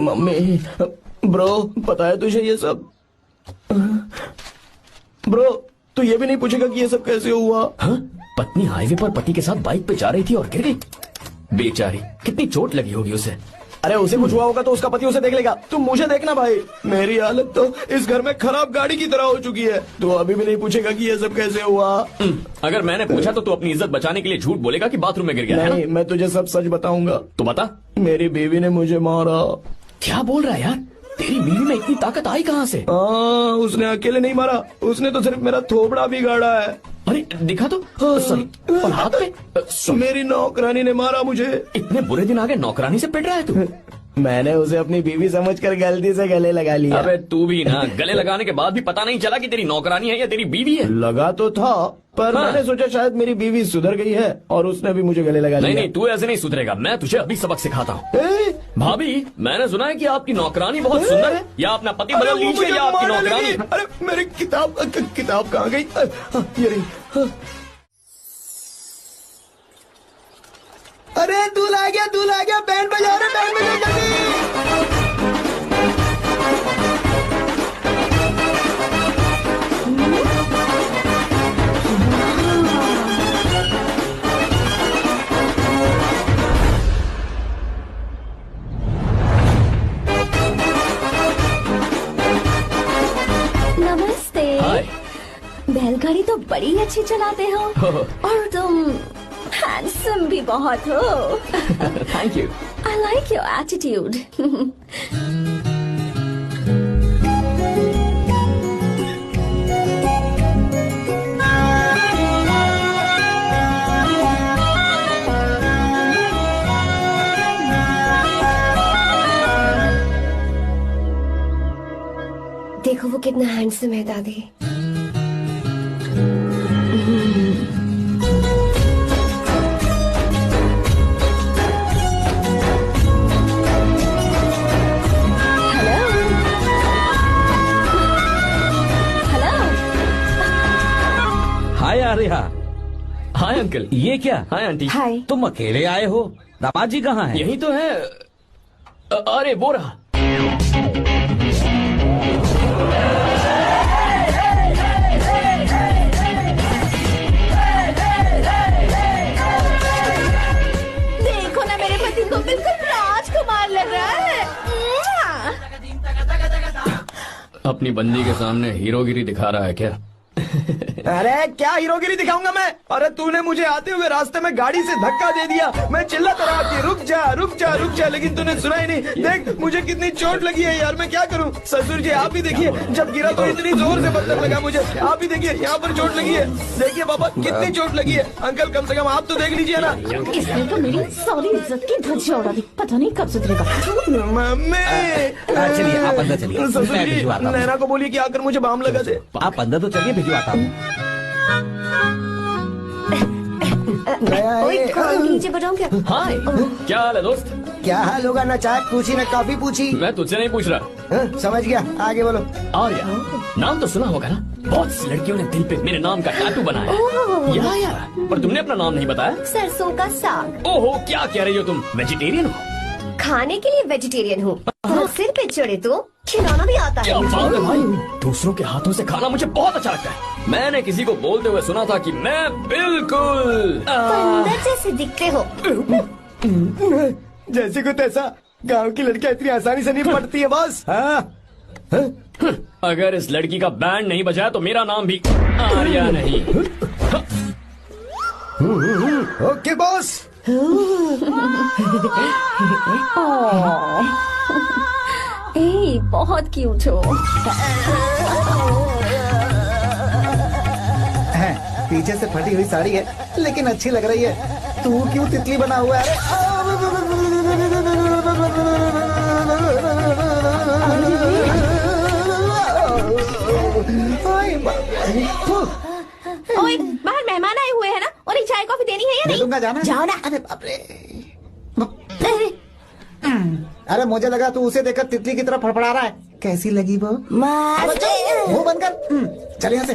Mummy, bro, पता है तुझे ये सब? ब्रो, तू ये भी नहीं पूछेगा कि ये सब कैसे हुआ? हाँ? पत्नी हाईवे पर पति के साथ बाइक पे जा रही थी और गिर गई। बेचारी, कितनी चोट लगी होगी उसे। अरे उसे कुछ हुआ होगा तो उसका पति उसे देख लेगा, तुम मुझे देखना भाई। मेरी हालत तो इस घर में खराब गाड़ी की तरह हो चुकी है। तू अभी भी नहीं पूछेगा कि ये सब कैसे हुआ? अगर मैंने पूछा तो तू अपनी इज्जत बचाने के लिए झूठ बोलेगा कि बाथरूम में गिर गया। नहीं, मैं तुझे सब सच बताऊंगा। तो बता। मेरी बीवी ने मुझे मारा। क्या बोल रहा है यार? तेरी बीवी में इतनी ताकत आई कहाँ से? उसने अकेले नहीं मारा, उसने तो सिर्फ मेरा थोबड़ा बिगाड़ा है। अरे दिखा तो। सॉरी, और हाथ पे? मेरी नौकरानी ने मारा मुझे। इतने बुरे दिन आगे नौकरानी से पिट रहा है तू? मैंने उसे अपनी बीवी समझकर गलती से गले लगा लिया। अबे तू भी ना, गले लगाने के बाद भी पता नहीं चला कि तेरी नौकरानी है या तेरी बीवी है। लगा तो था, पर हाँ। मैंने सोचा शायद मेरी बीवी सुधर गई है और उसने भी मुझे गले लगा लिया। नहीं नहीं, तू ऐसे नहीं सुधरेगा। मैं तुझे अभी सबक सिखाता हूँ। भाभी, मैंने सुना है कि आपकी नौकरानी बहुत सुंदर है। या अपना पति बदल लीजिए या आपकी नौकरानी। अरे मेरी किताब कहाँ गई? ये रही। अरे दूल्हा आ गया, बैंड बजा रहे, बैंड बजा जल्दी। नमस्ते। हाय। बैलगाड़ी तो बड़ी अच्छी चलाते हो और तुम हैंडसम भी बहुत हो। Thank you. I like your attitude. देखो वो कितना हैंडसम है दादी। हाय आर्या। Hi uncle. ये क्या? Hi aunty. हाय। तुम अकेले आए हो? दामाद जी कहाँ हैं? यही तो है। अरे वो रहा। देखो ना, मेरे पति को बिल्कुल राजकुमार लग रहा है। अपनी बंदी के सामने हीरोगिरी दिखा रहा है क्या? अरे क्या हीरोगिरी दिखाऊंगा मैं? अरे तूने मुझे आते हुए रास्ते में गाड़ी से धक्का दे दिया। मैं चिल्लाता रहा कि रुक जा रुक जा रुक जा, लेकिन तूने सुना ही नहीं। देख मुझे कितनी चोट लगी है यार, मैं क्या करूं? ससुर जी आप ही देखिए, जब गिरा तो इतनी जोर से पत्थर लगा मुझे। आप ही देखिए, यहाँ पर चोट लगी है। देखिए पापा कितनी चोट लगी है। अंकल कम से कम आप तो देख लीजिए ना। इसने तो मेरी सारी इज्जत की धज्जियां उड़ा दी। पता नहीं कब सुधरेगा। मम्मी चलिए आप अंदर चलिए। ससुर मैं जी भिजवाता हूँ। नैना को बोलिए कि आकर मुझे बाम लगा दे। आप अंदर तो चलिए, भिजवाता हूँ। नीचे बताऊं क्या? हाय, क्या हाल है दोस्त? क्या हाल होगा? ना चाय पूछी ना कॉफी पूछी। मैं तुझसे नहीं पूछ रहा। समझ गया, आगे बोलो। आर्या, नाम तो सुना होगा ना? बहुत सी लड़कियों ने दिल पे मेरे नाम का टैटू बनाया है। यार, पर तुमने अपना नाम नहीं बताया। सरसों का साग। ओहो, क्या कह रही हो तुम? वेजिटेरियन हो? खाने के लिए वेजिटेरियन हूँ, सिर पे चढ़े तो खिलाना भी आता क्या है। बात है भाई, दूसरों के हाथों से खाना मुझे बहुत अच्छा लगता है। मैंने किसी को बोलते हुए सुना था कि मैं बिल्कुल बंदर जैसे दिखते हो। जैसे कुछ ऐसा। गांव की लड़कियां इतनी आसानी से नहीं पढ़ती है बॉस। अगर इस लड़की का बैंड नहीं बजा तो मेरा नाम भी आर्या नहीं। Okay boss. ए, बहुत क्यूट हो। पीछे से फटी हुई साड़ी है लेकिन अच्छी लग रही है। तू क्यों तितली बना हुआ है? ओए, बाहर मेहमान आए हुए हैं ना, उन्हें चाय कॉफी देनी है या दे नहीं? दूंगा, जाना। जाओ ना। अरे बाप रे। अरे, अरे मुझे लगा तू उसे देखकर तितली की तरफ फड़फड़ा रहा है। कैसी लगी वो? मस्त। मुंह बंद कर। चल यहाँ से।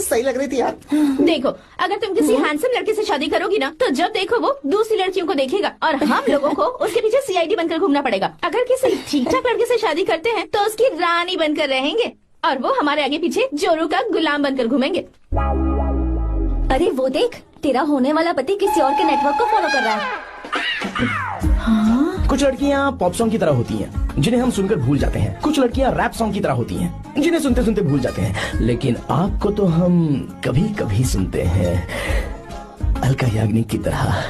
सही लग रही थी यार। देखो, अगर तुम किसी हैंडसम लड़के से शादी करोगी ना, तो जब देखो वो दूसरी लड़कियों को देखेगा और हम लोगों को उसके पीछे सीआईडी बनकर घूमना पड़ेगा। अगर किसी ठीक ठाक लड़के से शादी करते हैं तो उसकी रानी बनकर रहेंगे और वो हमारे आगे पीछे जोरू का गुलाम बनकर घूमेंगे। अरे वो देख, तेरा होने वाला पति किसी और के नेटवर्क को फॉलो कर रहा है। कुछ लड़कियाँ पॉप सॉन्ग की तरह होती हैं, जिन्हें हम सुनकर भूल जाते हैं। कुछ लड़कियाँ रैप सॉन्ग की तरह होती हैं, जिन्हें सुनते सुनते भूल जाते हैं। लेकिन आपको तो हम कभी कभी सुनते हैं, अलका याग्निक की तरह।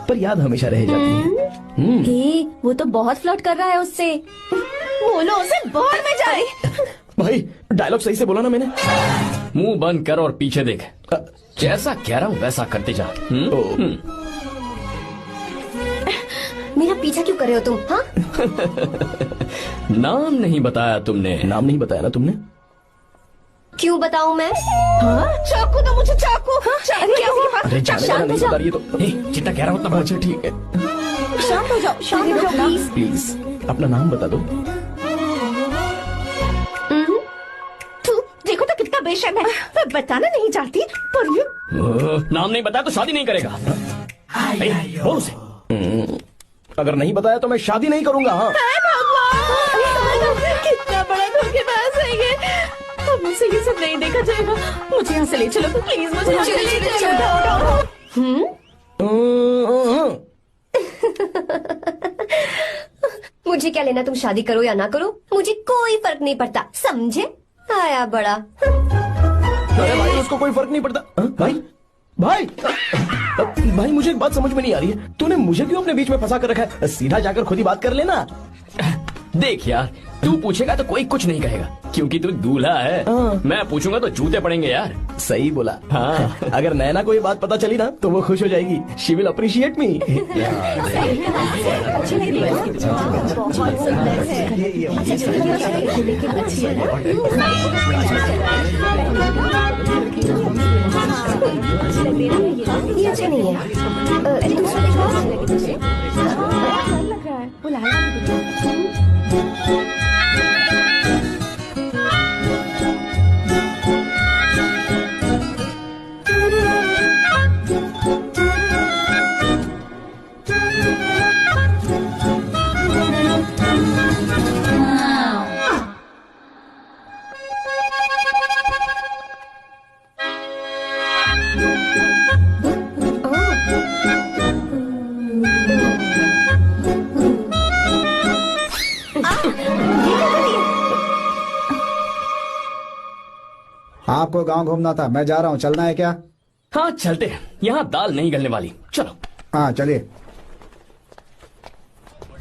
पर याद हमेशा रह जाती है। हे, वो तो बहुत फ्लर्ट कर रहा है उससे। बोलो उसे बाहर में जाए। भाई डायलॉग सही से बोला ना मैंने? मुंह बंद कर और पीछे देख। जैसा कह रहा हूँ वैसा करते जा। मेरा पीछा क्यों कर रहे हो तुम? हाँ? नाम नहीं बताया तुमने। नाम नहीं बताया ना तुमने? क्यों बताऊं मैं? हाँ? चाकू दो मुझे, चाकू। अरे क्या उसके पास? अरे जाने शांत का हो नहीं जाओ। बता रही है तो। जितना कह रहा हूँ उतना अच्छा ठीक है, शांत हो जाओ, शांत हो जाओ प्लीज। प्लीज अपना नाम बता दो। तू देखो तो कितना बेशर्म है। मैं बताना नहीं चाहती पर ये नाम नहीं बताया तो शादी नहीं करेगा। बोल उसे। अगर नहीं बताया तो मैं शादी नहीं करूंगा। हाँ भगवान, कितना बड़ा धोखेबाज है ये। अब मुझसे ये सब नहीं देखा जाएगा। मुझे यहाँ से ले चलो प्लीज, मुझे यहाँ से ले चलो। मुझे क्या लेना तुम शादी करो या ना करो, मुझे कोई फर्क नहीं पड़ता, समझे? आया बड़ा। अरे भाई उसको कोई फर्क नहीं पड़ता। भाई भाई भाई मुझे एक बात समझ में नहीं आ रही है, तूने मुझे क्यों अपने बीच में फंसा कर रखा है? सीधा जाकर खुद ही बात कर लेना। देख यार, तू पूछेगा तो कोई कुछ नहीं कहेगा क्योंकि तू दूल्हा है। मैं पूछूंगा तो जूते पड़ेंगे यार। सही बोला। हाँ अगर नैना को ये बात पता चली ना तो वो खुश हो जाएगी। शी विल अप्रिशिएट मी। ये अच्छे नहीं है। दूसरा देखो। आपको गांव घूमना था, मैं जा रहा हूँ, चलना है क्या? हाँ चलते हैं, यहाँ दाल नहीं गलने वाली। चलो। हाँ चलिए।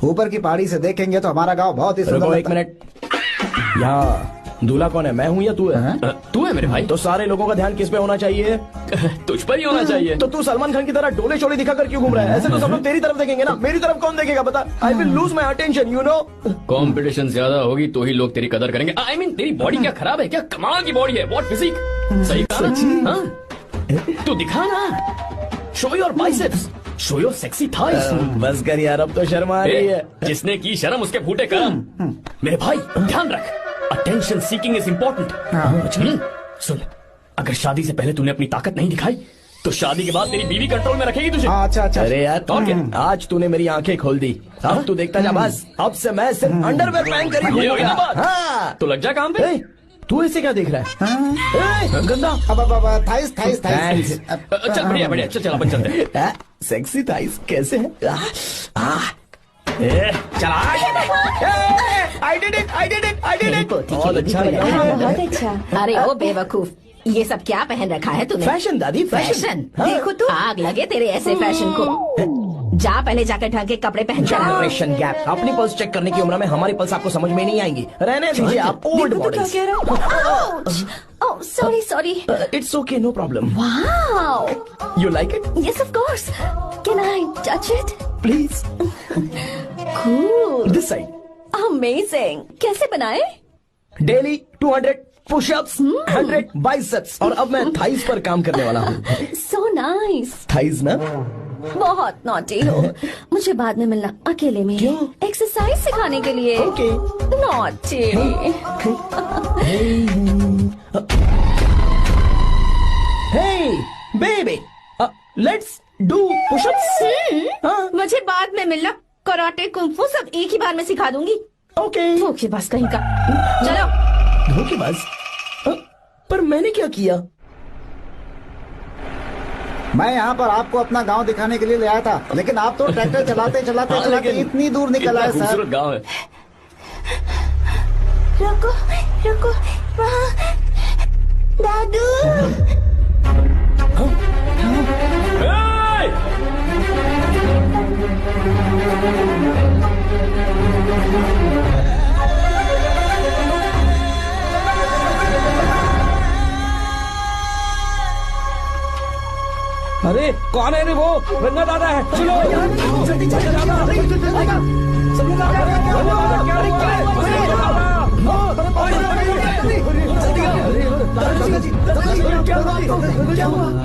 ऊपर की पहाड़ी से देखेंगे तो हमारा गांव बहुत ही सुंदर रुको एक लगता है। मिनट। यहाँ दूल्हा कौन है, मैं हूँ या तू है? तू है मेरे भाई। तो सारे लोगों का ध्यान किस पे होना चाहिए? तुझ पर ही होना चाहिए। तो तू सलमान खान की तरह डोले शोले दिखाकर क्यों घूम रहा है? ऐसे तो सब लोग तेरी तरफ देखेंगे ना, मेरी तरफ कौन देखेगा बता? I will lose my attention, you know. Competition ज्यादा होगी तो ही लोग तेरी कदर करेंगे। आई मीन तेरी बॉडी क्या खराब है क्या? कमाल की बॉडी है, व्हाट फिजिक। सही कहा ना? हाँ? तू दिखा ना, show your biceps, show your sexy thighs. बस कर यार, अब तो शर्म आ रही है। जिसने की शर्म उसके फूटे करम। मेरे भाई ध्यान रख, अटेंशन सीकिंग इज इम्पोर्टेंट। सुन, अगर शादी से पहले तूने अपनी ताकत नहीं दिखाई तो शादी के बाद तेरी बीवी कंट्रोल में रखेगी तुझे। हाँ अच्छा अच्छा। अरे यार और क्या? आज तूने मेरी आंखें खोल दी। अब तू देखता जा बस, अब से मैं सिर्फ अंडरवेयर पहन कर ही ये हुई ना बात? हाँ तो लग जा काम पे। ए, तू ऐसे क्या देख रहा है? ए, गंदा। अब थाइस थाइस थाइस। चल बढ़िया बढ़िया, चल अपन चलते हैं। सेक्सी थाइस कैसे है? चला। I did it, I did it, I did it. बहुत अच्छा लगा। बहुत अच्छा। अरे ओ बेवकूफ, ये सब क्या पहन रखा है तूने? फैशन दादी, फैशन। फैशन। हाँ। देखो तू, आग लगे तेरे ऐसे फैशन को। जा पहले जाकर ढंग के कपड़े पहन कर आ। Generation gap. अपनी पल्स चेक करने की उम्र में हमारी पल्स आपको समझ में नहीं आएंगी। रहने दीजिए आप old models. Oh, sorry. It's okay, no problem. Wow. You like it? Yes, of course. Can I touch it? Please. Cool. This side. Amazing. कैसे बनाए? Daily 200 push-ups, 100 biceps और अब मैं थाइस पर काम करने वाला हूँ. So nice. थाइस ना? बहुत नॉटी हो. मुझे बाद में मिलना अकेले में. क्यों? एक्सरसाइज सिखाने के लिए. Okay. Naughty. Hey, baby. Let's do push-ups. हाँ. मुझे बाद में मिलना. कराटे कुंफू सब एक ही बार में सिखा दूंगी. Okay. धोखेबाज कहीं का. चलो. धोखेबाज? पर मैंने क्या किया? मैं यहाँ पर आपको अपना गांव दिखाने के लिए ले आया था, लेकिन आप तो ट्रैक्टर चलाते इतनी दूर निकल आए सर. खूबसूरत गांव है. रुको वहाँ दादू. अरे कौन है रे वो? रंगा दादा है. चलो जल्दी दादा. सब लोग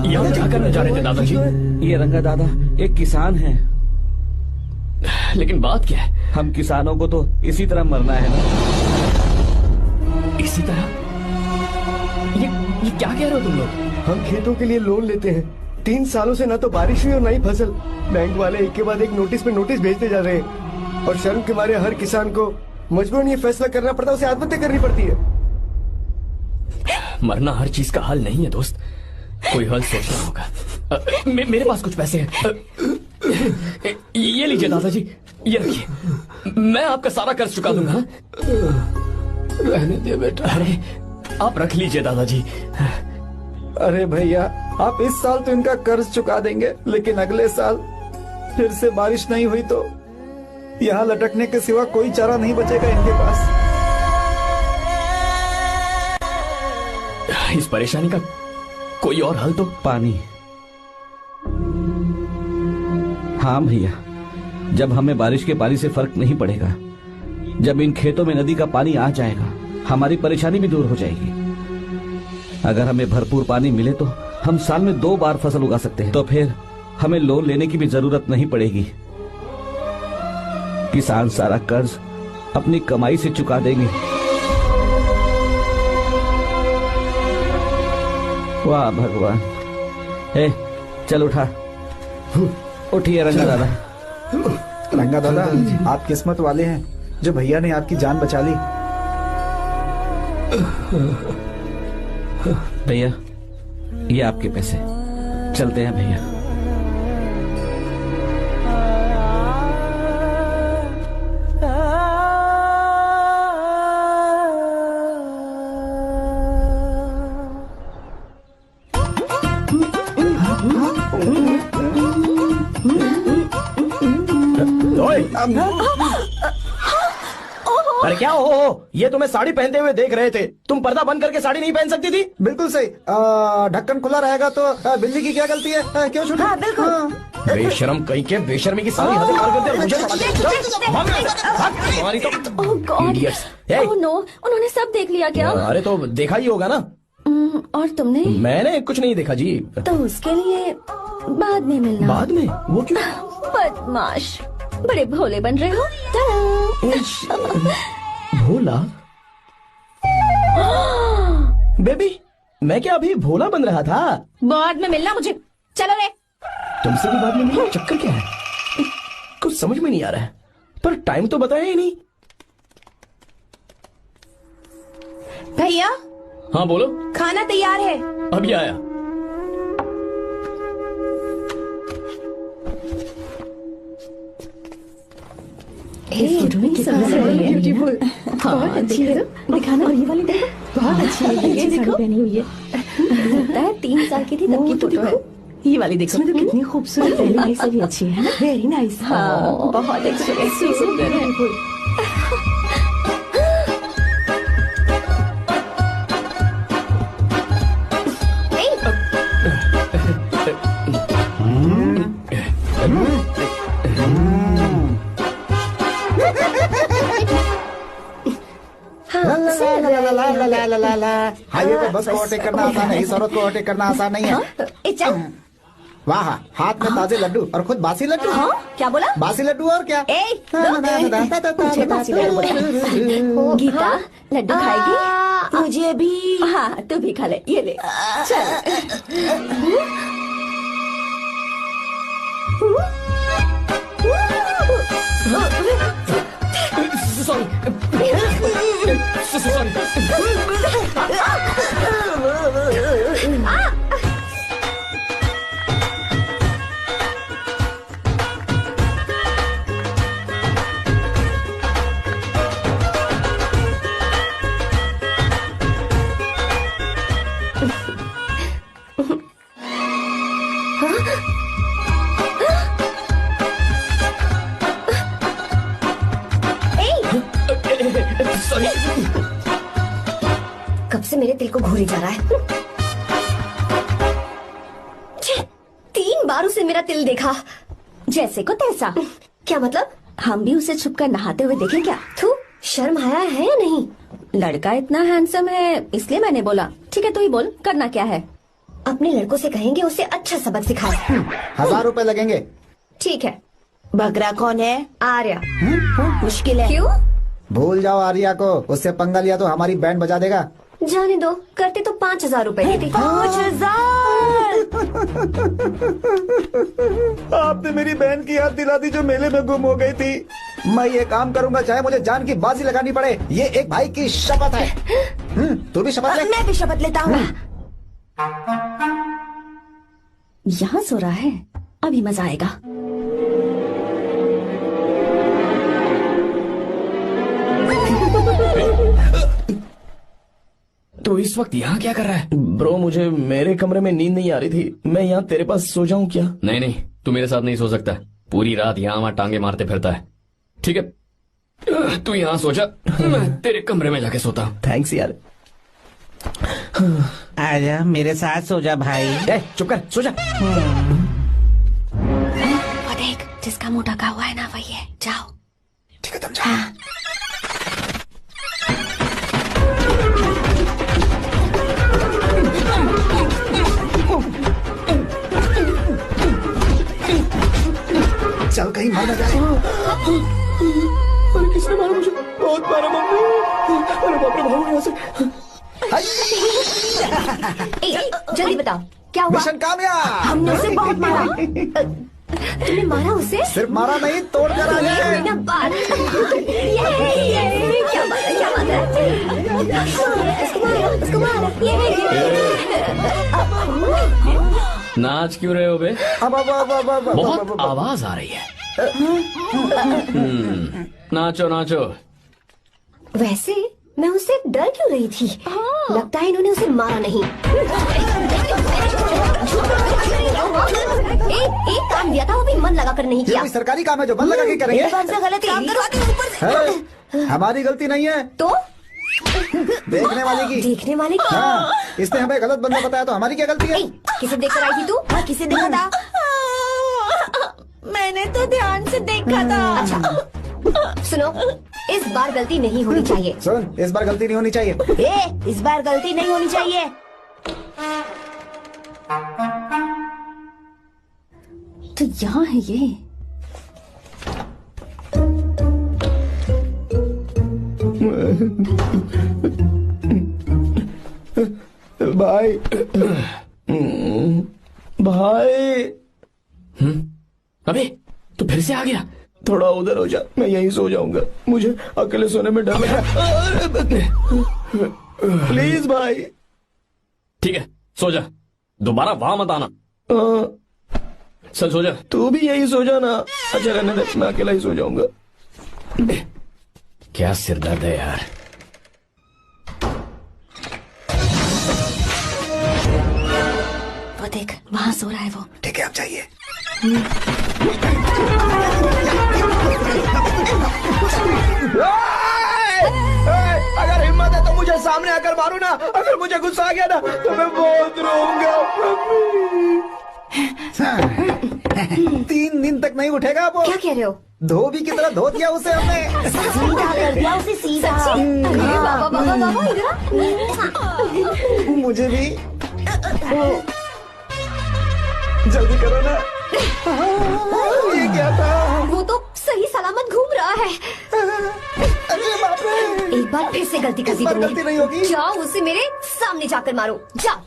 यहाँ क्या करने जा रहे थे दादाजी? ये रंगा दादा एक किसान है. लेकिन बात क्या है? हम किसानों को तो इसी तरह मरना है ना. इसी तरह? ये क्या कह रहे हो तुम लोग? हम खेतों के लिए लोन लेते हैं. 3 सालों से ना तो बारिश हुई और ना ही फसल. बैंक वाले एक के बाद एक नोटिस पे नोटिस भेजते जा रहे हैं और शर्म के मारे हर किसान को मजबूरन ये फैसला करना पड़ता है, उसे आत्महत्या करनी पड़ती है. मरना हर चीज का हल नहीं है दोस्त. कोई हल सोचना होगा. मेरे पास कुछ पैसे हैं. ये लीजिए दादाजी, ये रखिए. मैं आपका सारा कर्ज चुका दूंगा. रहने दे बेटा. अरे आप रख लीजिए दादाजी. अरे भैया, आप इस साल तो इनका कर्ज चुका देंगे, लेकिन अगले साल फिर से बारिश नहीं हुई तो यहाँ लटकने के सिवा कोई चारा नहीं बचेगा इनके पास. इस परेशानी का कोई और हल तो? पानी. हाँ भैया, जब हमें बारिश के पानी से फर्क नहीं पड़ेगा, जब इन खेतों में नदी का पानी आ जाएगा, हमारी परेशानी भी दूर हो जाएगी. अगर हमें भरपूर पानी मिले तो हम साल में 2 बार फसल उगा सकते हैं. तो फिर हमें लोन लेने की भी जरूरत नहीं पड़ेगी. किसान सारा कर्ज अपनी कमाई से चुका देंगे. वाह भगवान. चल उठा. उठिए रंगा दादा. रंगा दादा, आप किस्मत वाले हैं जो भैया ने आपकी जान बचा ली. भैया ये आपके पैसे. चलते हैं भैया. अरे क्या हो? ये तुम्हें साड़ी पहनते हुए देख रहे थे. तुम पर्दा बंद करके साड़ी नहीं पहन सकती थी? बिल्कुल सही. ढक्कन खुला रहेगा तो बिल्ली की क्या गलती है? क्यों छूटी? हाँ बिल्कुल. बेशरम कहीं के बेशर्मी की सारी हदें पार करते मुझे तुम्हारी तो. ओह गॉड. Idiots. ओह नो, उन्होंने सब देख लिया क्या? अरे तो देखा ही होगा ना. और तुमने? मैंने कुछ नहीं देखा जी. तो उसके लिए बाद में मिलना. बाद में? वो क्यों? बदमाश, बड़े भोले बन रहे हो. भोला? बेबी, मैं क्या अभी भोला बन रहा था? बाद में मिलना मुझे. चलो रे. तुमसे भी बाद में मिलना. चक्कर क्या है? कुछ समझ में नहीं आ रहा है. पर टाइम तो बताया ही नहीं. भैया. हाँ बोलो. खाना तैयार है. अभी आया. ब्यूटीफुल. बहुत अच्छी है. दिखाना. और ये वाली देखो, बहुत अच्छी है. ये देखो पहनी हुई है. लगता है 3 साल की थी तब की फोटो है. ये वाली देखो. इसमें तो कितनी खूबसूरत है. पहली से भी अच्छी है. Very nice. हाँ बहुत अच्छी है. सुंदर है. ला ला ला। हाईवे पे बस को ओवरटेक करना आसान है, इस औरत को ओवरटेक करना आसान नहीं है। ए चल। वाह, हाथ में ताजे लड्डू और खुद बासी लड्डू। हाँ क्या बोला? बासी लड्डू और क्या? मुझे बासी लड्डू बोला। गीता लड्डू खाएगी? मुझे भी। हाँ तू भी खा ले, ये ले चल। कब से मेरे दिल को घूरी जा रहा है। 3 बार उसे मेरा तिल देखा। जैसे को तैसा। क्या मतलब? हम भी उसे छुपकर नहाते हुए देखें क्या? तू शर्म आया है या नहीं? लड़का इतना हैंडसम है इसलिए मैंने बोला। ठीक है तू ही बोल, करना क्या है? अपने लड़कों से कहेंगे उसे अच्छा सबक सिखाए। 1000 रुपए लगेंगे। ठीक है। बगरा कौन है? आर्या। मुश्किल है। क्यों? भूल जाओ आर्या को, उससे पंगा लिया तो हमारी बैंड बजा देगा। जाने दो, करते तो 5000 रुपए देती। 5000। आपने मेरी बहन की याद दिला दी जो मेले में गुम हो गई थी। मैं ये काम करूंगा चाहे मुझे जान की बाजी लगानी पड़े। ये एक भाई की शपथ है। तू भी शपथ ले। मैं भी शपथ लेता हूँ। यहाँ सो रहा है, अभी मजा आएगा। तो इस वक्त यहाँ क्या कर रहा है? ब्रो मुझे मेरे कमरे में नींद नहीं आ रही थी, मैं यहाँ तेरे पास सो जाऊं क्या? नहीं नहीं, तू मेरे साथ नहीं सो सकता। पूरी रात यहाँ वहाँ टांगे मारते फिरता है। ठीक है तू यहाँ सो जा, मैं तेरे कमरे में जाके सोता हूँ। थैंक्स यार। आजा मेरे साथ सो जा भाई। चुप कर, सो जा। वो देख, जिसका मुंह ढका हुआ है ना वही है। जाओ। ठीक है तुम जाओ। चल कहीं मर न जाए। अरे किसने मारा मुझे? बहुत मारा मम्मी। अरे बाप रे, भागो यहाँ से। जल्दी बताओ क्या हुआ? मिशन कामयाब। हमने उसे बहुत मारा। तुमने मारा उसे? सिर्फ मारा नहीं, तोड़ कर आ गए। ये बात। ये क्या बात है, क्या बात है? उसको मारो। नाच क्यों रहे हो बे? बहुत आवाज आ रही है। नाचो नाचो। वैसे मैं उससे डर क्यों रही थी? लगता है इन्होंने उसे मारा नहीं। एक काम दिया था वो भी मन लगा कर नहीं ये किया। कोई सरकारी काम है जो मन लगा के करेंगे? एक बार से गलत काम करवाते हैं ऊपर से। है, हमारी गलती नहीं है, तो देखने वाले की। देखने वाले की। हाँ, इसने हमें गलत बंदा बताया तो हमारी क्या गलती है? किसे देखकर आई थी तू? हाँ, किसे देखा था? मैंने तो ध्यान से देखा था। अच्छा सुनो, इस बार गलती नहीं होनी चाहिए। सुन, इस बार गलती नहीं होनी चाहिए। इस बार गलती नहीं होनी चाहिए। तो यहाँ है ये। भाई भाई। अबे तू फिर से आ गया? थोड़ा उधर हो जा, मैं यहीं सो जाऊंगा। मुझे अकेले सोने में डर लग रहा। प्लीज भाई। ठीक है सो जा, दोबारा वहां मत आना। चल सो जा। तू भी यहीं सो जा ना। अच्छा रहने दे, मैं अकेला ही सो जाऊंगा। क्या सिरदर्द है यार। वो देख, वहाँ सो रहा है वो। ठीक है अब चाहिए। अगर हिम्मत है तो मुझे सामने आकर मारो ना। अगर मुझे गुस्सा आ गया ना तो मैं बहुत रोऊंगा। 3 दिन तक नहीं उठेगा वो। क्या कह रहे हो? धोबी की तरह धो दिया उसे हमने। सीधा कर दिया उसे, सीधा। अरे बाबा बाबा बाबा, इधर मुझे भी जल्दी करो ना। ये क्या था? वो तो सही सलामत घूम रहा है। अरे बाप रे, एक बार फिर से गलती कर दी इस बार गलती नहीं होगी। तुमने। जाओ उसे मेरे सामने जाकर मारो, जाओ।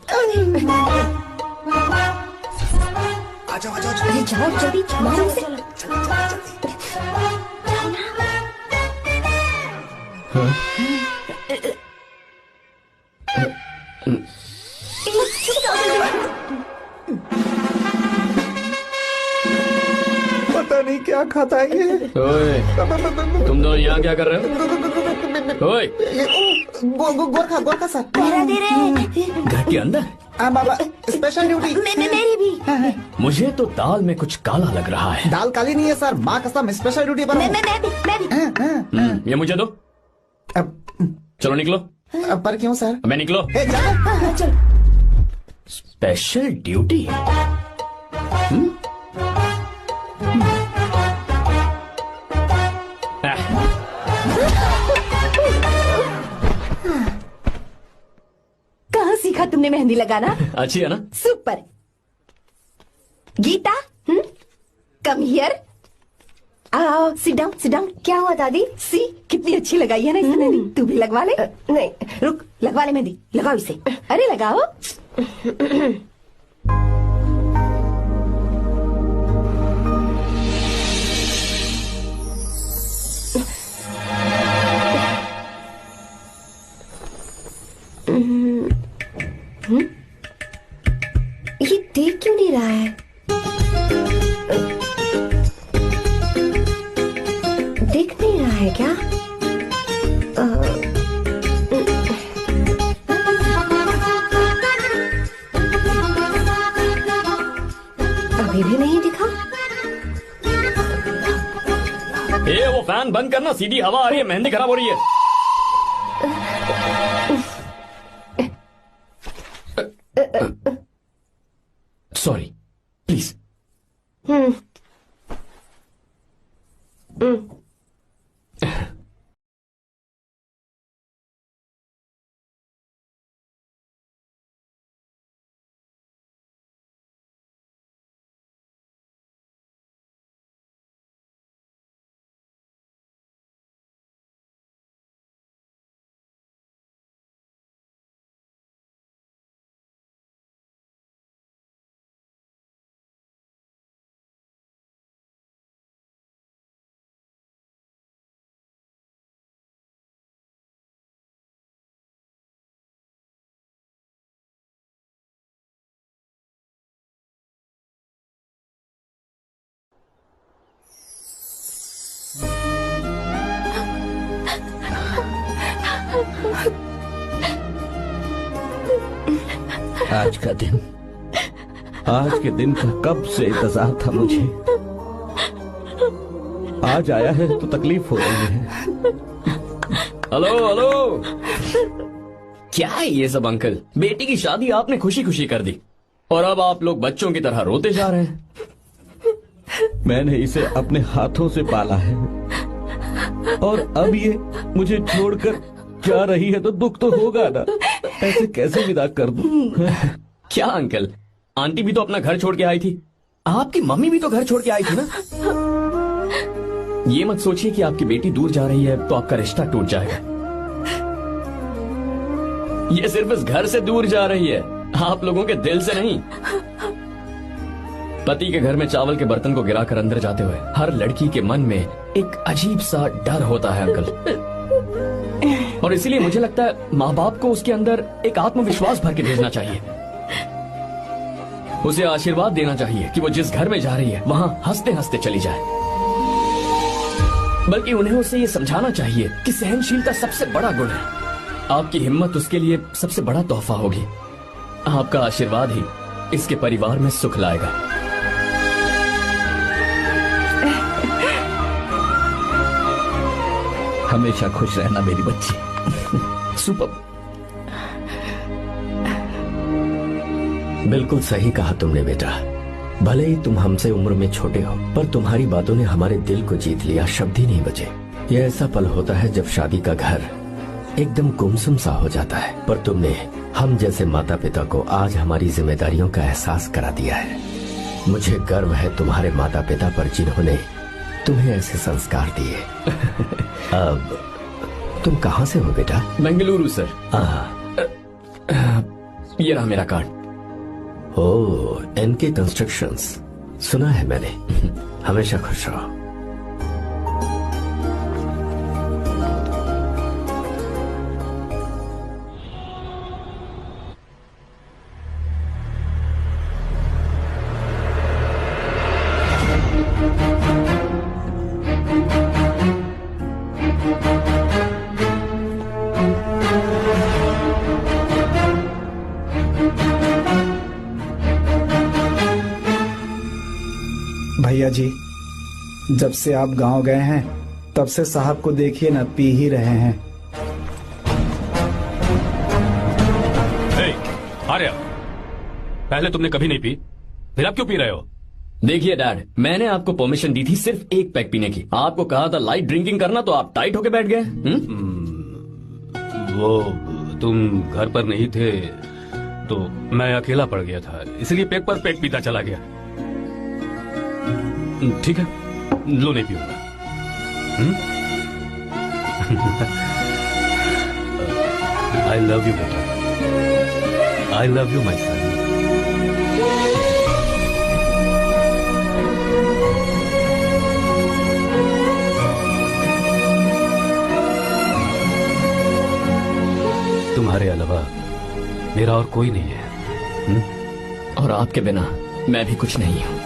आ जाओ आ जाओ। अरे जाओ जल्दी मारो उसे। पता नहीं क्या खाता है ये। ओए, तुम दोनों यहाँ क्या कर रहे हो? ओए, गोरखा गोरखा सर। पहरा दे रहे हैं। घर के अंदर? हाँ बाबा, स्पेशल ड्यूटी। मेरी भी। मुझे तो दाल में कुछ काला लग रहा है। दाल काली नहीं है सर, माँ कसम स्पेशल ड्यूटी पर हूँ। मैं भी। ये मुझे दो। अब चलो निकलो। पर क्यों सर? मैं निकलो। ए, जाओ। चल। Special duty? कहाँ सीखा तुमने मेहंदी लगाना? अच्छी है ना? सुपर। Geeta, come here. आओ, सिट डाउन, सिट डाउन। क्या हुआ दादी? सी कितनी अच्छी लगाई है ना इसने मेहंदी। तू भी लगवा ले। नहीं, रुक, लगवा ले मेहंदी। लगाओ इसे। अरे लगाओ। ये देख क्यों नहीं रहा है? देख नहीं रहा है क्या? अभी भी नहीं दिखा। वो फैन बंद करना, सीधी हवा आ रही है, मेहंदी खराब हो रही है। Sorry, please. आज के दिन का कब से इंतजार था मुझे। आज आया है तो तकलीफ हो रही है। हेलो हेलो, क्या है ये सब अंकल? बेटी की शादी आपने खुशी खुशी कर दी और अब आप लोग बच्चों की तरह रोते जा रहे हैं। मैंने इसे अपने हाथों से पाला है और अब ये मुझे छोड़कर जा रही है तो दुख तो होगा ना। ऐसे कैसे विदा कर दूं? क्या अंकल, आंटी भी तो अपना घर छोड़ के आई थी, आपकी मम्मी भी तो घर छोड़ के आई थी ना। ये मत सोचिए कि आपकी बेटी दूर जा रही है तो आपका रिश्ता टूट जाएगा। ये सिर्फ इस घर से दूर जा रही है, आप लोगों के दिल से नहीं। पति के घर में चावल के बर्तन को गिराकर अंदर जाते हुए हर लड़की के मन में एक अजीब सा डर होता है अंकल, और इसीलिए मुझे लगता है माँ बाप को उसके अंदर एक आत्मविश्वास भर के भेजना चाहिए। उसे आशीर्वाद देना चाहिए कि वो जिस घर में जा रही है वहां हंसते हंसते चली जाए। बल्कि उन्हें उसे ये समझाना चाहिए कि सहनशीलता सबसे बड़ा गुण है। आपकी हिम्मत उसके लिए सबसे बड़ा तोहफा होगी। आपका आशीर्वाद ही इसके परिवार में सुख लाएगा। हमेशा खुश रहना मेरी बच्ची। सुपर। बिल्कुल सही कहा तुमने बेटा। भले ही तुम हमसे उम्र में छोटे हो, पर तुम्हारी बातों ने हमारे दिल को जीत लिया, शब्द ही नहीं बचे। यह ऐसा पल होता है जब शादी का घर एकदम गुमसुम सा हो जाता है, पर तुमने हम जैसे माता पिता को आज हमारी जिम्मेदारियों का एहसास करा दिया है। मुझे गर्व है तुम्हारे माता पिता पर जिन्होंने तुम्हें ऐसे संस्कार दिए। अब तुम कहाँ से हो बेटा? बेंगलुरु सर। ये रहा मेरा कार्ड। ओह, एनके कंस्ट्रक्शंस, सुना है मैंने। हमेशा खुश रहो। भैया जी, जब से आप गांव गए हैं तब से साहब को देखिए ना, पी ही रहे हैं। आर्या, पहले तुमने कभी नहीं पी, फिर आप क्यों पी रहे हो? देखिए डैड, मैंने आपको परमिशन दी थी सिर्फ एक पैक पीने की। आपको कहा था लाइट ड्रिंकिंग करना, तो आप टाइट होके बैठ गए। वो तुम घर पर नहीं थे तो मैं अकेला पड़ गया था, इसलिए पेट पर पेट पीता चला गया। ठीक है, लो नहीं पीऊंगा। आई लव यू बेटा, आई लव यू माई सन। तुम्हारे अलावा मेरा और कोई नहीं है। और आपके बिना मैं भी कुछ नहीं हूं।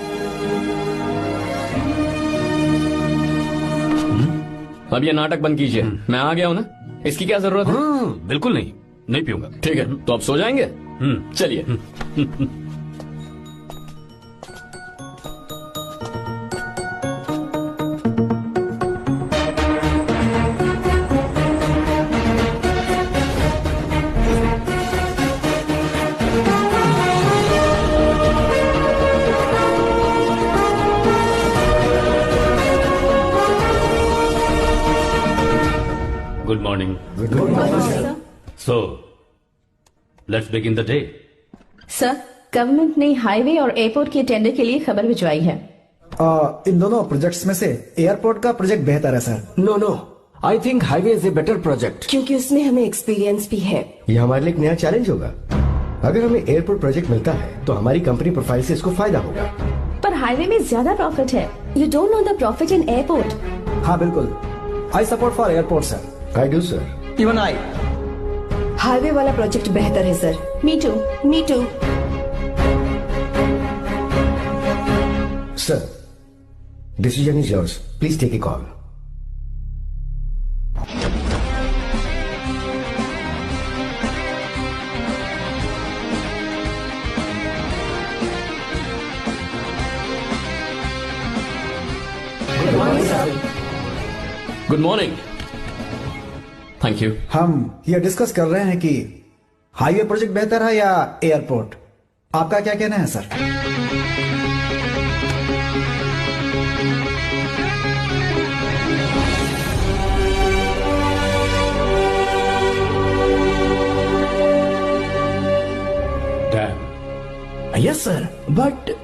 अब ये नाटक बंद कीजिए, मैं आ गया हूं ना, इसकी क्या जरूरत है? बिल्कुल नहीं, नहीं पीऊंगा। ठीक है, तो आप सो जाएंगे? चलिए। Good morning. Good morning, sir. So, let's begin the day. Sir, government ने हाईवे और एयरपोर्ट के टेंडर के लिए खबर भिजवाई है। इन दोनों प्रोजेक्ट्स में से एयरपोर्ट का प्रोजेक्ट बेहतर है sir. No no, I think highway is a better project. क्योंकि उसमें हमें एक्सपीरियंस भी है। ये हमारे लिए एक नया चैलेंज होगा। अगर हमें एयरपोर्ट प्रोजेक्ट मिलता है तो हमारी कंपनी प्रोफाइल से इसको फायदा होगा। पर हाईवे में ज्यादा प्रॉफिट है। You don't know the profit in airport. हाँ बिल्कुल, I support for airport sir. I do sir. Even I. Highway वाला प्रोजेक्ट बेहतर है सर। Me too, me too. Sir, decision is yours, please take a call. Good morning. Thank you. हम ये discuss कर रहे हैं कि हाईवे प्रोजेक्ट बेहतर है या एयरपोर्ट। आपका क्या कहना है sir? Dam. Yes sir, but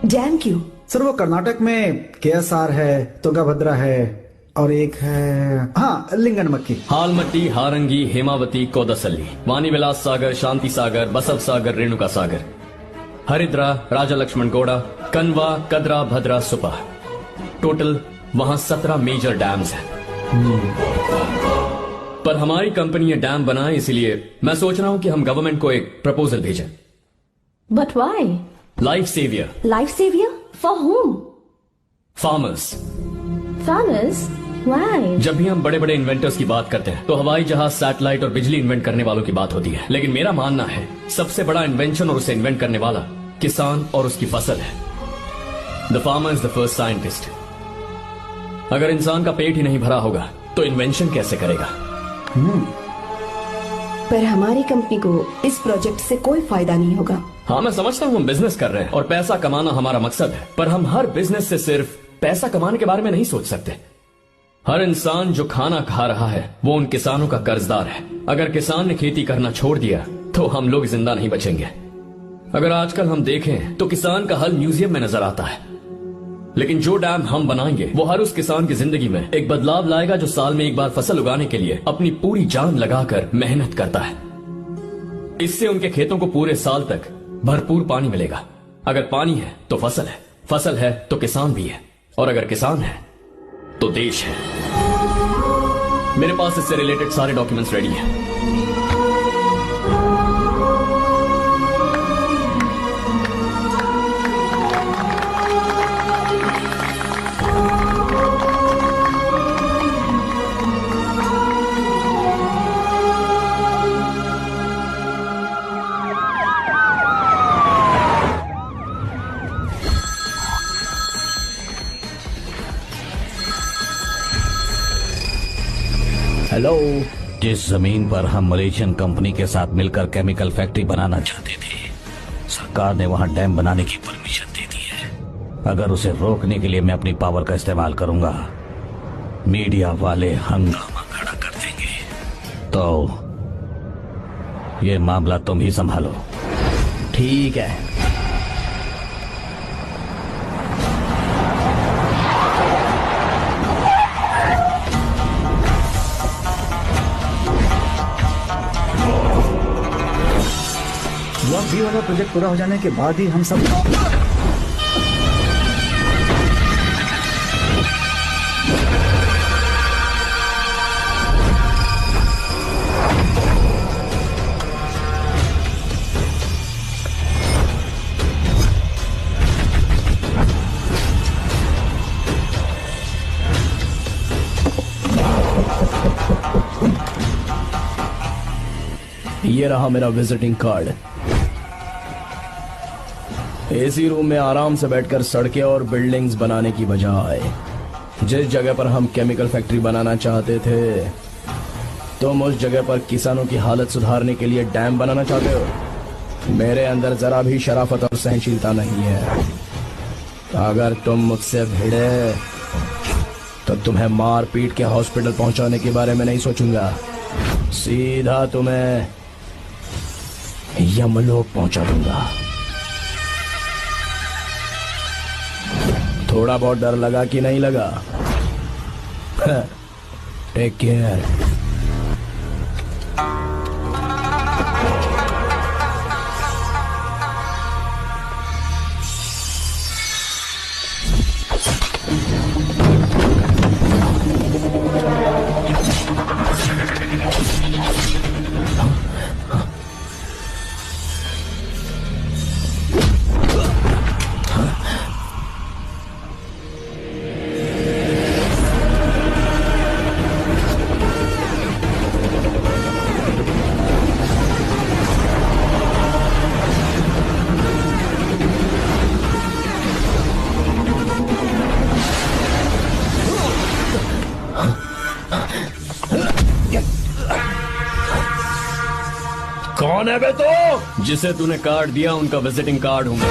dam क्यों? सर वो कर्नाटक में केएसआर है, तुंगाभद्रा है और एक है हाँ लिंगन मक्की। हालमट्टी, हारंगी, हेमावती, कोदसल्ली, वानी विलास सागर, शांति सागर, बसव सागर, रेणुका सागर, हरिद्रा, राजा लक्ष्मण गौड़ा, कनवा, कदरा, भद्रा, सुपा। टोटल वहां 17 मेजर डैम्स हैं। पर हमारी कंपनी ये डैम बनाए, इसलिए मैं सोच रहा हूं कि हम गवर्नमेंट को एक प्रपोजल भेजें। But why? Life saviour. Life saviour for home? Farmers. Farmers? Why? जब भी हम बड़े बड़े इन्वेंटर्स की बात करते हैं तो हवाई जहाज, सैटेलाइट और बिजली इन्वेंट करने वालों की बात होती है, लेकिन मेरा मानना है सबसे बड़ा इन्वेंशन और उसे इन्वेंट करने वाला किसान और उसकी फसल है। The farmer is the first scientist. अगर इंसान का पेट ही नहीं भरा होगा तो इन्वेंशन कैसे करेगा? पर हमारी कंपनी को इस प्रोजेक्ट से कोई फायदा नहीं होगा। हाँ मैं समझता हूँ हम बिजनेस कर रहे हैं और पैसा कमाना हमारा मकसद है, पर हम हर बिजनेस से सिर्फ पैसा कमाने के बारे में नहीं सोच सकते। हर इंसान जो खाना खा रहा है वो उन किसानों का कर्जदार है। अगर किसान ने खेती करना छोड़ दिया तो हम लोग जिंदा नहीं बचेंगे। अगर आजकल हम देखें तो किसान का हल म्यूजियम में नजर आता है, लेकिन जो डैम हम बनाएंगे वो हर उस किसान की जिंदगी में एक बदलाव लाएगा जो साल में एक बार फसल उगाने के लिए अपनी पूरी जान लगाकर मेहनत करता है। इससे उनके खेतों को पूरे साल तक भरपूर पानी मिलेगा। अगर पानी है तो फसल है तो किसान भी है, और अगर किसान है तो देश है। मेरे पास इससे रिलेटेड सारे डॉक्यूमेंट्स रेडी हैं। हेलो। जिस जमीन पर हम मलेशियन कंपनी के साथ मिलकर केमिकल फैक्ट्री बनाना चाहते थे, सरकार ने वहां डैम बनाने की परमिशन दे दी है। अगर उसे रोकने के लिए मैं अपनी पावर का इस्तेमाल करूंगा, मीडिया वाले हंगामा खड़ा कर देंगे। तो ये मामला तुम ही संभालो। ठीक है। ब्लॉक बी वाला प्रोजेक्ट पूरा हो जाने के बाद ही हम सब ये रहा मेरा विजिटिंग कार्ड। एसी रूम में आराम से बैठकर सड़कें और बिल्डिंग्स बनाने की बजाय जिस जगह पर हम केमिकल फैक्ट्री बनाना चाहते थे, तुम उस जगह पर किसानों की हालत सुधारने के लिए डैम बनाना चाहते हो। मेरे अंदर जरा भी शराफत और सहनशीलता नहीं है। अगर तुम मुझसे भिड़े तो तुम्हें मार पीट के हॉस्पिटल पहुंचाने के बारे में नहीं सोचूंगा, सीधा तुम्हें यमलोक पहुंचा दूंगा। थोड़ा बहुत डर लगा कि नहीं लगा? Take care. कौन है बे तो? जिसे तूने कार्ड दिया उनका विजिटिंग कार्ड हूं मैं।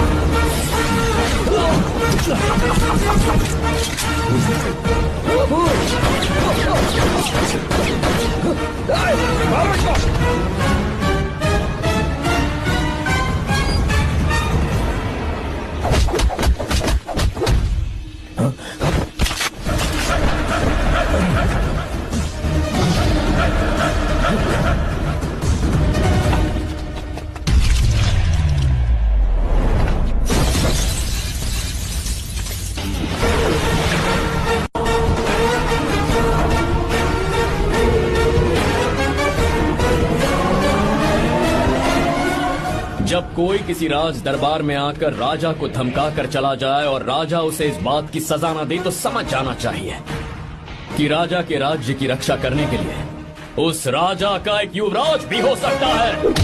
जब कोई किसी राज दरबार में आकर राजा को धमका कर चला जाए और राजा उसे इस बात की सजा न दे तो समझ जाना चाहिए कि राजा के राज्य की रक्षा करने के लिए उस राजा का एक युवराज भी हो सकता है।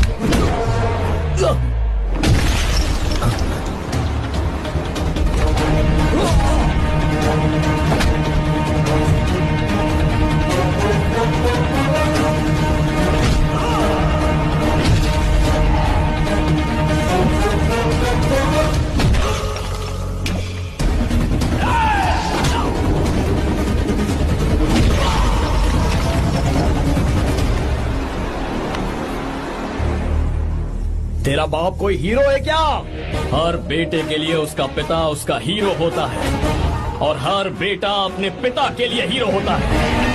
तेरा बाप कोई हीरो है क्या? हर बेटे के लिए उसका पिता उसका हीरो होता है और हर बेटा अपने पिता के लिए हीरो होता है।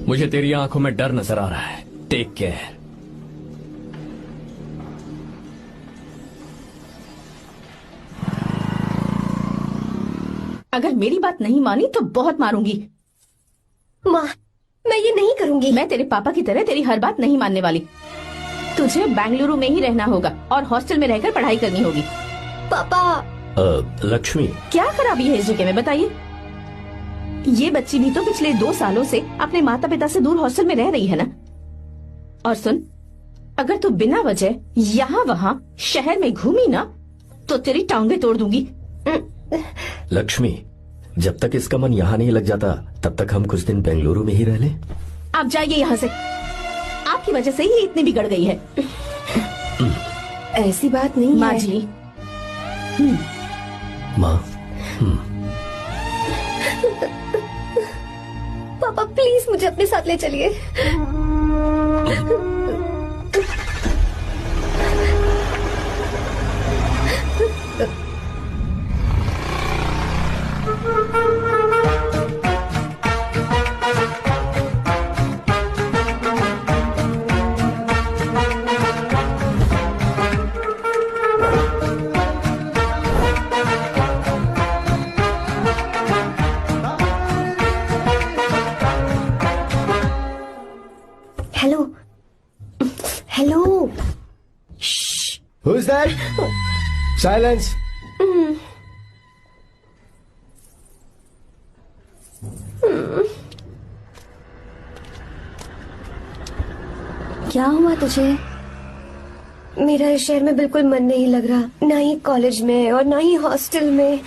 मुझे तेरी आंखों में डर नजर आ रहा है। Take care. अगर मेरी बात नहीं मानी तो बहुत मारूंगी। माँ, मैं ये नहीं करूंगी। मैं तेरे पापा की तरह तेरी हर बात नहीं मानने वाली। तुझे बेंगलुरु में ही रहना होगा और हॉस्टल में रहकर पढ़ाई करनी होगी। पापा। लक्ष्मी, क्या खराबी है इस जगह में बताइए? ये बच्ची भी तो पिछले 2 सालों से अपने माता पिता से दूर हॉस्टल में रह रही है ना। और सुन, अगर तू बिना वजह यहाँ वहाँ शहर में घूमी ना तो तेरी टांगे तोड़ दूंगी। लक्ष्मी, जब तक इसका मन यहाँ नहीं लग जाता तब तक हम कुछ दिन बेंगलुरु में ही रह लें। आप जाइए यहाँ से। आपकी वजह से ही इतनी बिगड़ गई है। ऐसी बात नहीं माँ है। जी। माँ। पापा प्लीज मुझे अपने साथ ले चलिए। Hello hello. Who's that? Silence. क्या हुआ तुझे? मेरा इस शहर में बिल्कुल मन नहीं लग रहा, ना ही कॉलेज में और ना ही हॉस्टल में।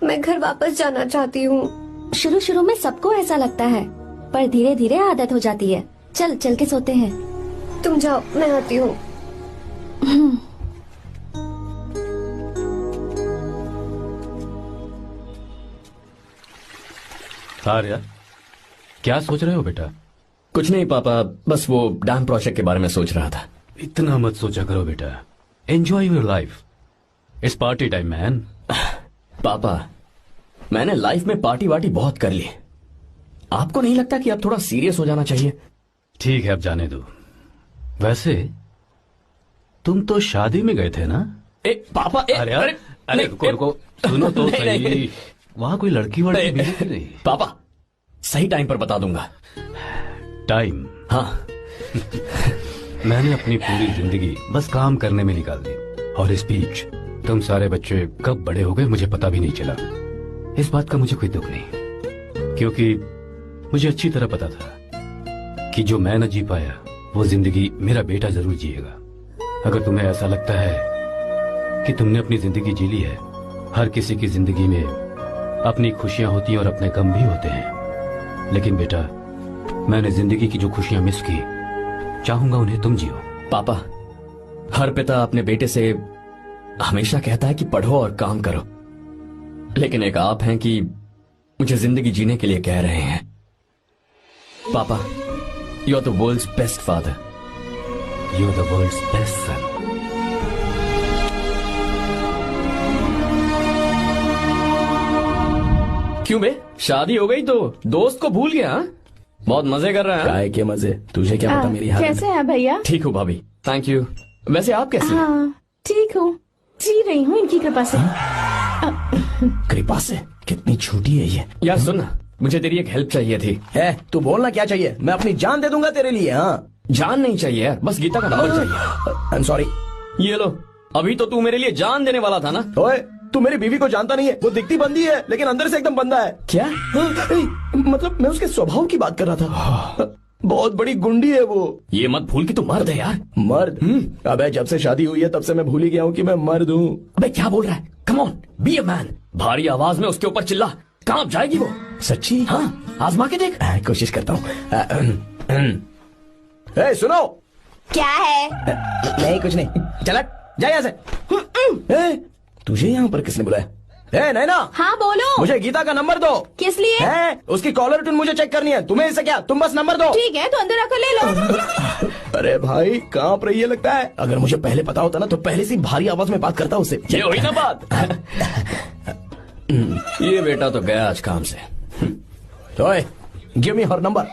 मैं घर वापस जाना चाहती हूँ। शुरू शुरू में सबको ऐसा लगता है, पर धीरे धीरे आदत हो जाती है। चल चल के सोते हैं। तुम जाओ, मैं आती हूँ। आर्या, क्या सोच रहे हो बेटा? कुछ नहीं पापा, बस वो डैम प्रोजेक्ट के बारे में सोच रहा था। इतना मत सोचा करो बेटा। Enjoy your life. It's party time man. पापा, मैंने लाइफ में पार्टी वार्टी बहुत कर ली। आपको नहीं लगता कि अब थोड़ा सीरियस हो जाना चाहिए? ठीक है, अब जाने दो। वैसे तुम तो शादी में गए थे ना? पापा, अरे रुको, सुनो तो सही। वहां कोई लड़की वड़की मिली थी नहीं? पापा, सही टाइम पर बता दूंगा। टाइम? हाँ। मैंने अपनी पूरी जिंदगी बस काम करने में निकाल दी, और इस बीच तुम सारे बच्चे कब बड़े हो गए मुझे पता भी नहीं चला। इस बात का मुझे कोई दुख नहीं, क्योंकि मुझे अच्छी तरह पता था कि जो मैं न जी पाया वो जिंदगी मेरा बेटा जरूर जिएगा। अगर तुम्हें ऐसा लगता है कि तुमने अपनी जिंदगी जी ली है, हर किसी की जिंदगी में अपनी खुशियां होती हैं और अपने गम भी होते हैं, लेकिन बेटा मैंने जिंदगी की जो खुशियां मिस की, चाहूंगा उन्हें तुम जियो। पापा, हर पिता अपने बेटे से हमेशा कहता है कि पढ़ो और काम करो, लेकिन एक आप हैं कि मुझे जिंदगी जीने के लिए कह रहे हैं। पापा, you are the world's best father. You are the world's best son. क्यों बे, शादी हो गई तो दोस्त को भूल गया? बहुत मजे कर रहा है। काय के मजे, तुझे क्या पता मेरी हालत। कैसे हैं भैया? ठीक हूँ भाभी, थैंक यू। वैसे आप कैसे हैं? हाँ ठीक हूँ, जी रही हूँ इनकी कृपा से। कृपा से? कितनी झूठी है ये। यार सुन ना, मुझे तेरी एक हेल्प चाहिए थी। है, तू बोलना क्या चाहिए? मैं अपनी जान दे दूंगा तेरे लिए। हाँ, जान नहीं चाहिए यार, बस गीता का नंबर चाहिए। I am sorry. ये लो, अभी तो तू मेरे लिए जान देने वाला था ना। ओए, तू मेरी बीवी को जानता नहीं है। वो दिखती बंदी है लेकिन अंदर से एकदम बंदा है। क्या? मतलब मैं उसके स्वभाव की बात कर रहा था। बहुत बड़ी गुंडी है वो। ये मत भूल कि तू मर्द है यार। मर्द? अबे जब से शादी हुई है तब से मैं भूल ही गया हूँ कि मैं मर्द हूँ। अबे क्या बोल रहा है? Come on, be a man. भारी आवाज में उसके ऊपर चिल्ला, कांप जाएगी वो। सच्ची? हाँ, आजमा के देख। कोशिश करता हूँ। सुनो। क्या है? नहीं कुछ नहीं, चला जा यहाँ से। तुझे यहाँ पर किसने बुलाया? नैना। हाँ बोलो। मुझे गीता का नंबर दो। किस लिए? उसकी कॉलर ट्यून मुझे चेक करनी है। तुम्हें इससे क्या, तुम बस नंबर दो। ठीक है तो अंदर आकर ले लो। अरे भाई कांप रही है लगता है। अगर मुझे पहले पता होता ना तो पहले से भारी आवाज में बात करता उससे। ये हुई ना बात। ये बेटा तो गया आज काम से। गिव मी हर नंबर।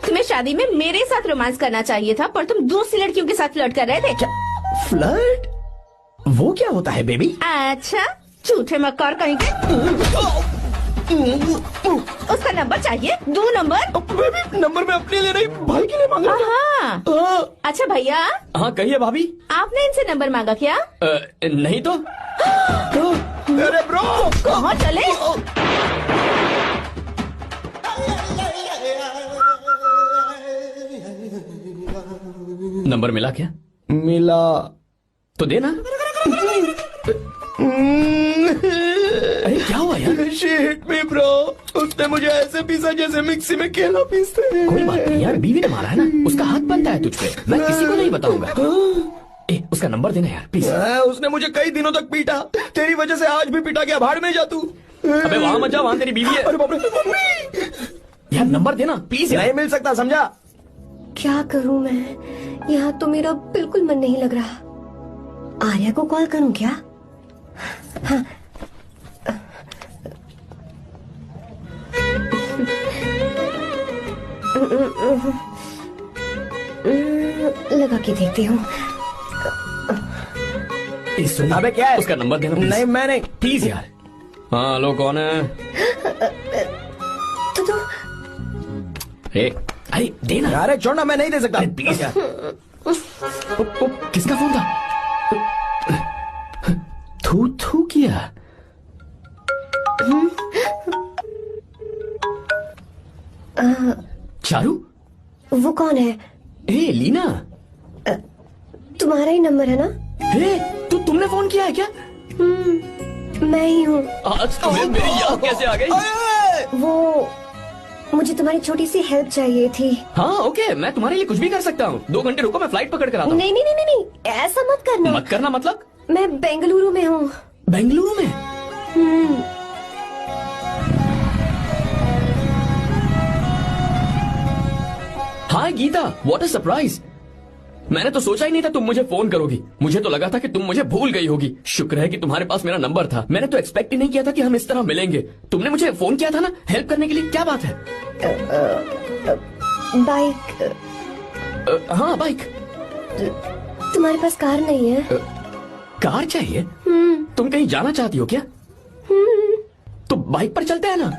तुम्हें शादी में मेरे साथ रोमांस करना चाहिए था, पर तुम दूसरी लड़कियों के साथ फ्लर्ट कर रहे थे। फ्लर्ट? वो क्या होता है बेबी? अच्छा, झूठे मक्कार कहीं के। उसका नंबर चाहिए? दो नंबर। बेबी नंबर मैं अपने लिए नहीं भाई के लिए मांगा। हाँ। अच्छा भैया। हाँ कहिए भाभी। आपने इनसे नंबर मांगा क्या? नहीं तो। अरे ब्रो कहाँ चले? नंबर मिला क्या? मिला तो देना। अरे क्या हुआ यार? शिट मी ब्रो, उसने मुझे ऐसे पीसा जैसे मिक्सी में केला पीसते हैं। कोई बात नहीं यार, बीवी ने मारा है ना, उसका हाथ बनता है तुझ पे। मैं किसी को नहीं बताऊंगा। उसका नंबर देना यार प्लीज। उसने मुझे कई दिनों तक पीटा, तेरी वजह से आज भी पीटा गया। भाड़ में जा तू। अबे वहां मत जा, वहां तेरी बीवी है। अरे बाप रे, मम्मी। यार नंबर देना प्लीज। नहीं मिल सकता, समझा? क्या करूं मैं? यहाँ तो मेरा बिल्कुल मन नहीं लग रहा। आर्या को कॉल करूं क्या? हाँ। लगा के देखती हूँ। अबे क्या है? उसका नंबर देना please। नहीं मैं नहीं। प्लीज यार। हाँ लो, कौन है? तो अरे देना। अरे छोड़ना, मैं नहीं दे सकता। प्लीज यार। किसका फोन था? थू थू किया। चारू? वो कौन है? लीना। तुम्हारा ही नंबर है ना? तुमने फोन किया है क्या? मैं ही हूँ। आज तुम्हें मेरी याद कैसे आ गई? वो मुझे तुम्हारी छोटी सी हेल्प चाहिए थी। हाँ ओके, मैं तुम्हारे लिए कुछ भी कर सकता हूँ। 2 घंटे रुको, मैं फ्लाइट पकड़ कर आता हूँ। नहीं नहीं नहीं नहीं, ऐसा मत करना। मत करना मतलब? मैं बेंगलुरु में हूँ। बेंगलुरु में? हाय गीता, व्हाट अ सरप्राइज। मैंने तो सोचा ही नहीं था तुम मुझे फोन करोगी। मुझे तो लगा था कि तुम मुझे भूल गई होगी। शुक्र है कि तुम्हारे पास मेरा नंबर था। मैंने तो एक्सपेक्ट ही नहीं किया था कि हम इस तरह मिलेंगे। तुमने मुझे फोन किया था ना हेल्प करने के लिए। क्या बात है? बाइक। हाँ बाइक। तुम्हारे पास कार नहीं है? कार चाहिए? तुम कहीं जाना चाहती हो क्या? तो बाइक पर चलते हैं ना।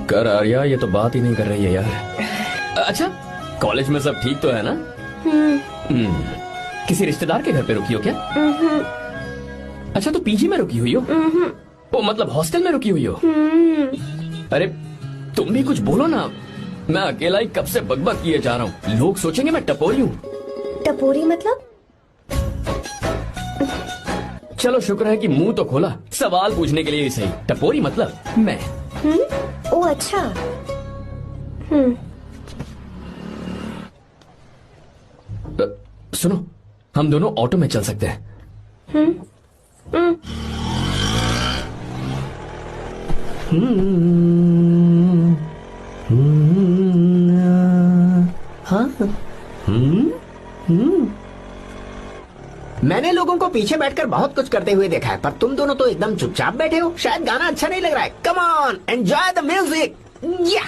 कर आर्या, ये तो बात ही नहीं कर रही है यार। अच्छा, कॉलेज में सब ठीक तो है ना? किसी रिश्तेदार के घर पे रुकी हो क्या? अच्छा, तो पीजी में रुकी हुई हो? ओ मतलब हॉस्टल में रुकी हुई हो? अरे तुम भी कुछ बोलो ना। मैं अकेला ही कब से बकबक किए जा रहा हूँ। लोग सोचेंगे मैं टपोरी हूँ। टपोरी मतलब? चलो शुक्र है कि मुंह तो खोला, सवाल पूछने के लिए ही सही। टपोरी मतलब मैं। ओ अच्छा। सुनो, हम दोनों ऑटो में चल सकते हैं। मैंने लोगों को पीछे बैठकर बहुत कुछ करते हुए देखा है, पर तुम दोनों तो एकदम चुपचाप बैठे हो। शायद गाना अच्छा नहीं लग रहा है। Come on, enjoy the music. या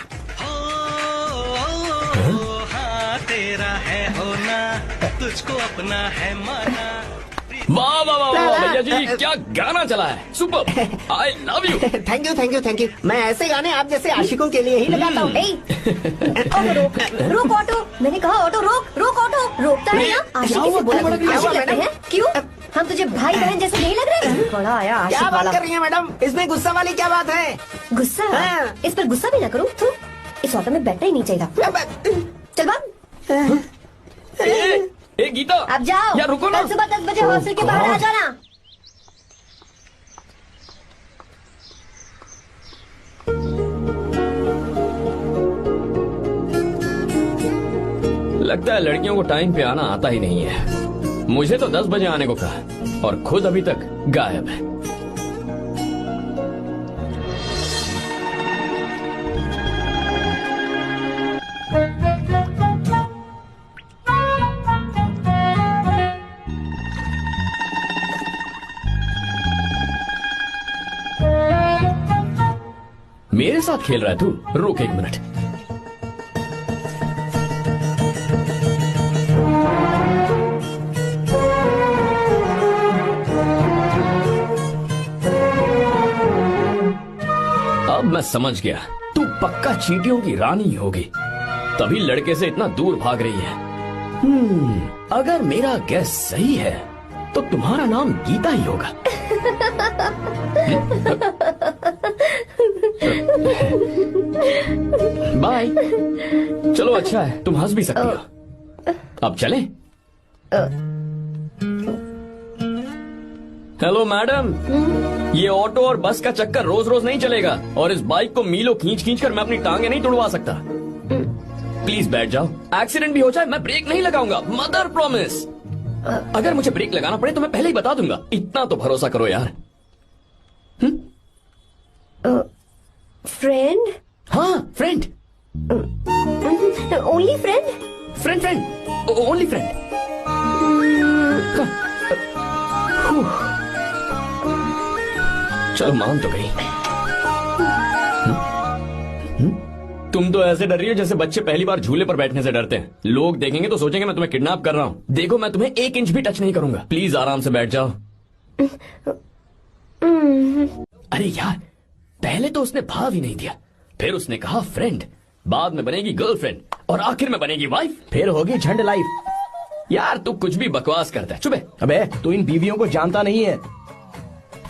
तेरा है होना, तुझको अपना है माना। वाह वाह वाह वाह भैया जी, क्या गाना चला है, super, I love you. Thank you thank you thank you. मैं ऐसे गाने आप जैसे आशिकों के लिए ही लगाता हूँ। ऑटो रोक, रोक ऑटो, मैंने कहा ऑटो रोक, रोक ऑटो, रोकता है ना। आशिकी से बोला, आशिक लगते हैं क्यों? हम तुझे भाई बहन जैसे नहीं लग रहे? बड़ा आया आशिक क्या वाला। बात कर रही है मैडम, इसमें गुस्सा वाली क्या बात है? गुस्सा? हाँ। इस पर गुस्सा भी ना करूँ। तू इस ऑटो में बैठना ही नहीं चाहिए। चल भाग। ए गीता, अब जाओ, यार रुको ना। कल सुबह 10 बजे हॉस्टल के बाहर आ जाना। लगता है लड़कियों को टाइम पे आना आता ही नहीं है। मुझे तो 10 बजे आने को कहा और खुद अभी तक गायब है। मेरे साथ खेल रहा है तू? रुक एक मिनट। अब मैं समझ गया, तू पक्का चींटियों की रानी होगी, तभी लड़के से इतना दूर भाग रही है। अगर मेरा गैस सही है तो तुम्हारा नाम गीता ही होगा। बाय। चलो अच्छा है, तुम हंस भी सकती हो। अब चलें? हेलो मैडम, ये ऑटो और बस का चक्कर रोज रोज नहीं चलेगा और इस बाइक को मीलों खींच खींच कर मैं अपनी टांगे नहीं तुड़वा सकता। प्लीज बैठ जाओ, एक्सीडेंट भी हो जाए मैं ब्रेक नहीं लगाऊंगा, मदर प्रॉमिस। अगर मुझे ब्रेक लगाना पड़े तो मैं पहले ही बता दूंगा, इतना तो भरोसा करो यार। फ्रेंड? हाँ friend. Only friend? Friend friend, only friend. चलो मान तो गई। तुम तो ऐसे डर रही हो जैसे बच्चे पहली बार झूले पर बैठने से डरते हैं। लोग देखेंगे तो सोचेंगे मैं तुम्हें किडनैप कर रहा हूँ। देखो मैं तुम्हें 1 इंच भी टच नहीं करूंगा, प्लीज आराम से बैठ जाओ। अरे यार, पहले तो उसने भाव ही नहीं दिया, फिर उसने कहा फ्रेंड, बाद में बनेगी गर्लफ्रेंड और आखिर में बनेगी वाइफ, फिर होगी झंड लाइफ। यार तू कुछ भी बकवास करता है, चुप है। अबे तू इन बीवियों को जानता नहीं है।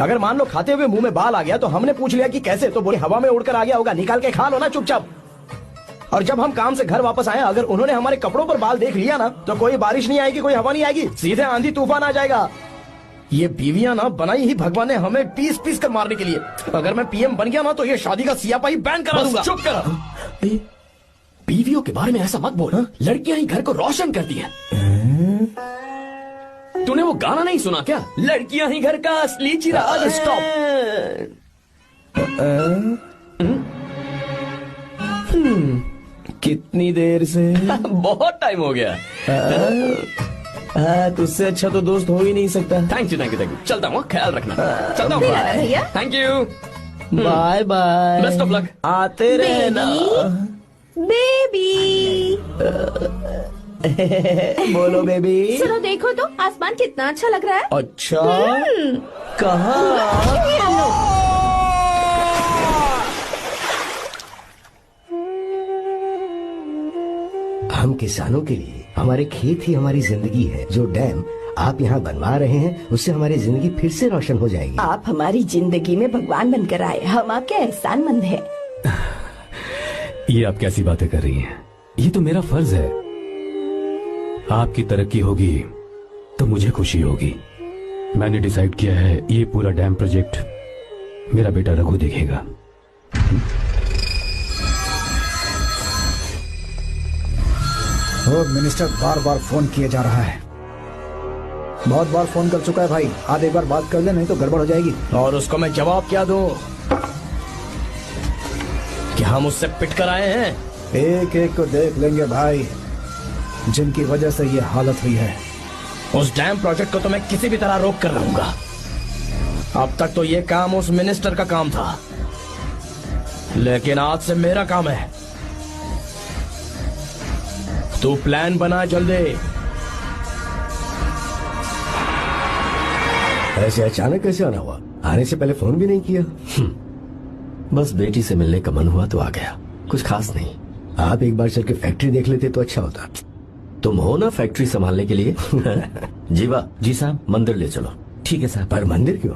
अगर मान लो खाते हुए मुंह में बाल आ गया तो हमने पूछ लिया कि कैसे, तो बोले हवा में उड़कर आ गया होगा, निकाल के खा लो ना चुपचाप। और जब हम काम से घर वापस आए, अगर उन्होंने हमारे कपड़ों पर बाल देख लिया ना, तो कोई बारिश नहीं आएगी, कोई हवा नहीं आएगी, सीधे आंधी तूफान आ जाएगा। ये बीवियां ना बनाई ही भगवान ने हमें पीस पीस कर मारने के लिए। अगर मैं पीएम बन गया ना तो ये शादी का सियापाही बैन करा दूंगा। चुप कर। बीवियों के बारे में ऐसा मत बोल, लड़कियां ही घर को रोशन करती हैं। तूने वो गाना नहीं सुना क्या, लड़कियां ही घर का असली चिराग। स्टॉप। कितनी देर से? बहुत टाइम हो गया। तुझसे अच्छा तो दोस्त हो ही नहीं सकता। Thank you thank you thank you. चलता हूँ, ख्याल रखना। चलता हूँ, भैया। Thank you, bye bye, best of luck. आते रहना बेबी। बोलो बेबी। चलो देखो तो आसमान कितना अच्छा लग रहा है। अच्छा, कहाँ? हम किसानों के लिए हमारे खेत ही हमारी जिंदगी है। जो डैम आप यहाँ बनवा रहे हैं उससे हमारी जिंदगी फिर से रोशन हो जाएगी। आप हमारी जिंदगी में भगवान बनकर आए, हम आपके एहसानमंद हैं। ये आप कैसी बातें कर रही हैं? ये तो मेरा फर्ज है। आपकी तरक्की होगी तो मुझे खुशी होगी। मैंने डिसाइड किया है ये पूरा डैम प्रोजेक्ट मेरा बेटा रघु देखेगा। मिनिस्टर बार बार फोन किया जा रहा है, बहुत बार फोन कर चुका है भाई। आप एक बार बात कर ले, नहीं तो गड़बड़ हो जाएगी। और उसको मैं जवाब क्या दूं कि हम उससे पिट कर आए हैं? एक एक को देख लेंगे भाई, जिनकी वजह से ये हालत हुई है। उस डैम प्रोजेक्ट को तो मैं किसी भी तरह रोक कर रहूंगा। अब तक तो ये काम उस मिनिस्टर का काम था, लेकिन आज से मेरा काम है। तू प्लान बना जल्दी। ऐसे अचानक कैसे आना हुआ? आने से पहले फोन भी नहीं किया? बस बेटी से मिलने का मन हुआ तो आ गया, कुछ खास नहीं। आप एक बार चल के फैक्ट्री देख लेते तो अच्छा होता। तुम हो ना फैक्ट्री संभालने के लिए। जीवा जी साहब। मंदिर ले चलो। ठीक है साहब। पर मंदिर क्यों?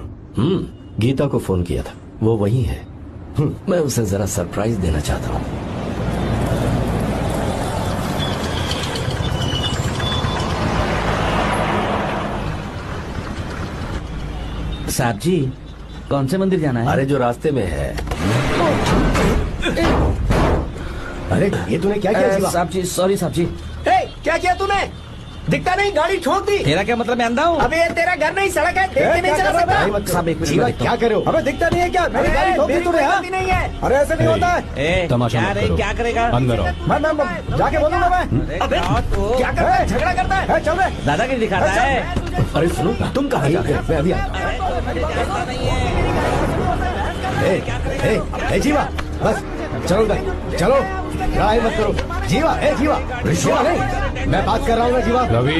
गीता को फोन किया था, वो वही है। मैं उसे जरा सरप्राइज देना चाहता हूँ। साहब जी, कौन से मंदिर जाना है? अरे जो रास्ते में है। अरे ये तूने क्या किया? साहब जी सॉरी साहब जी। क्या किया तूने? दिखता नहीं, गाड़ी ठोक दी। तेरा क्या मतलब, मैं अंधा हूँ? अबे ये तेरा घर नहीं, सड़क है, देख के नहीं चला सकता। साहब एक मिनट जीवा देखता क्या करे हो? हमें दिखता नहीं है क्या? मेरी गाड़ी ठोक दी तूने? हाँ? नहीं है। अरे ऐसे नहीं होता है। तमाशा क्या मत रे, करो। क्या करेगा? अंदर आओ। मैं जाके बोलूंगा मैं। अबे क्या करता है? झगड़ा करता है? चल रहे दादागिरी दिखाता है। अरे सुनो, तुम कहाँ जा रहे हो? मैं अभी आता हूँ। जीवा बस चलो उधर, चलो लड़ाई मत करो। जीवा जीवा जीवा नहीं, मैं बात कर रहा हूँ ना जीवा। रवि,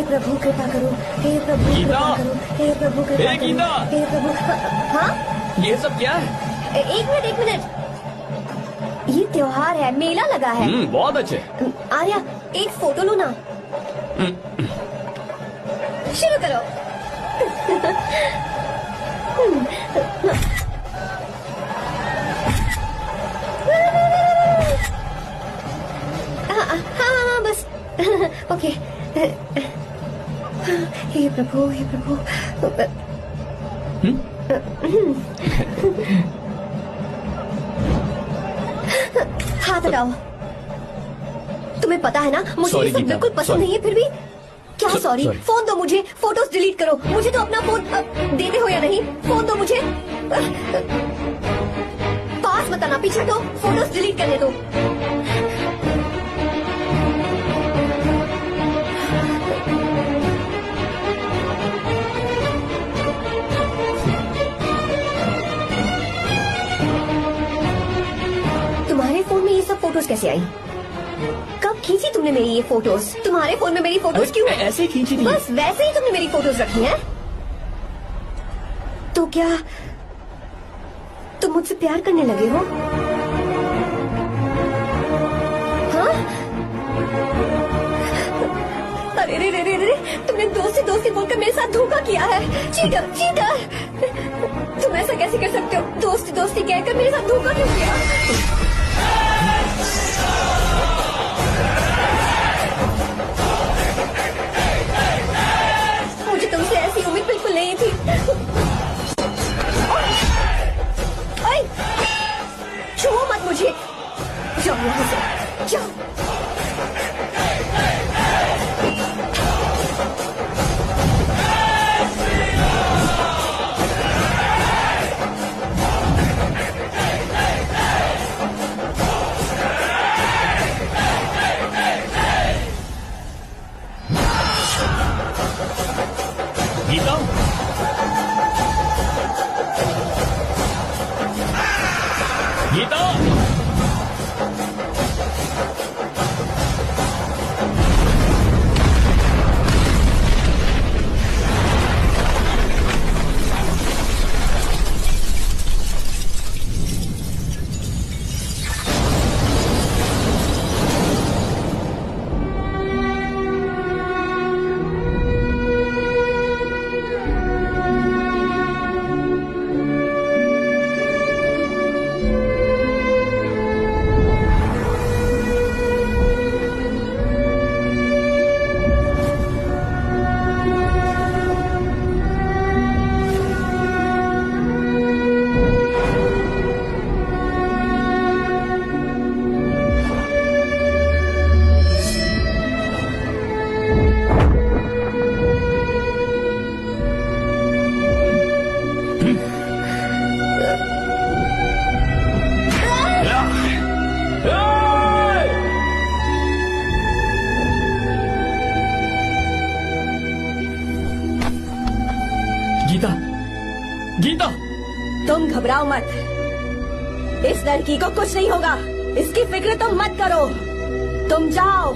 प्रभु कृपा करो, हे प्रभु गीता! कृपा करो, हे प्रभु कृपा हे करो, गीता! हे प्रभु। हाँ, ये सब क्या है? एक मिनट। ये त्योहार है, मेला लगा है। बहुत अच्छे। आर्या एक फोटो लो ना। शुरू करो। हाँ बस। ओके। हे प्रभु, हे प्रभु। हाथ हटाओ। तुम्हें पता है ना, मुझे ये सब बिल्कुल पसंद नहीं है, फिर भी क्या सॉरी? फोन दो मुझे, फोटोज डिलीट करो। मुझे तो अपना फोन देते हो या नहीं? फोन दो मुझे। पास बताना, पीछे दो, फोटोज डिलीट करने दो। तुम्हारे फोन में ये सब फोटोज कैसे आई? कब खींची तुमने मेरी ये फोटोज? तुम्हारे फोन में मेरी फोटोज क्यों? ऐसे ही खींची थी। बस वैसे ही तुमने मेरी फोटोज रखी हैं? तो क्या तुम मुझसे प्यार करने लगे हो? हाँ? अरे रे रे रे रे, तुमने दोस्ती बोलकर मेरे साथ धोखा किया है। Cheater, cheater! तुम ऐसा कैसे कर सकते हो? दोस्ती कहकर मेरे साथ धोखा क्यों किया? मुझे तुमसे ऐसी उम्मीद बिल्कुल नहीं थी। ओए, छुओ मत मुझे। जाओ यहाँ से, जाओ। गीता, गीता, गीता, तुम घबराओ मत, इस लड़की को कुछ नहीं होगा, इसकी फिक्र तुम मत करो। तुम जाओ,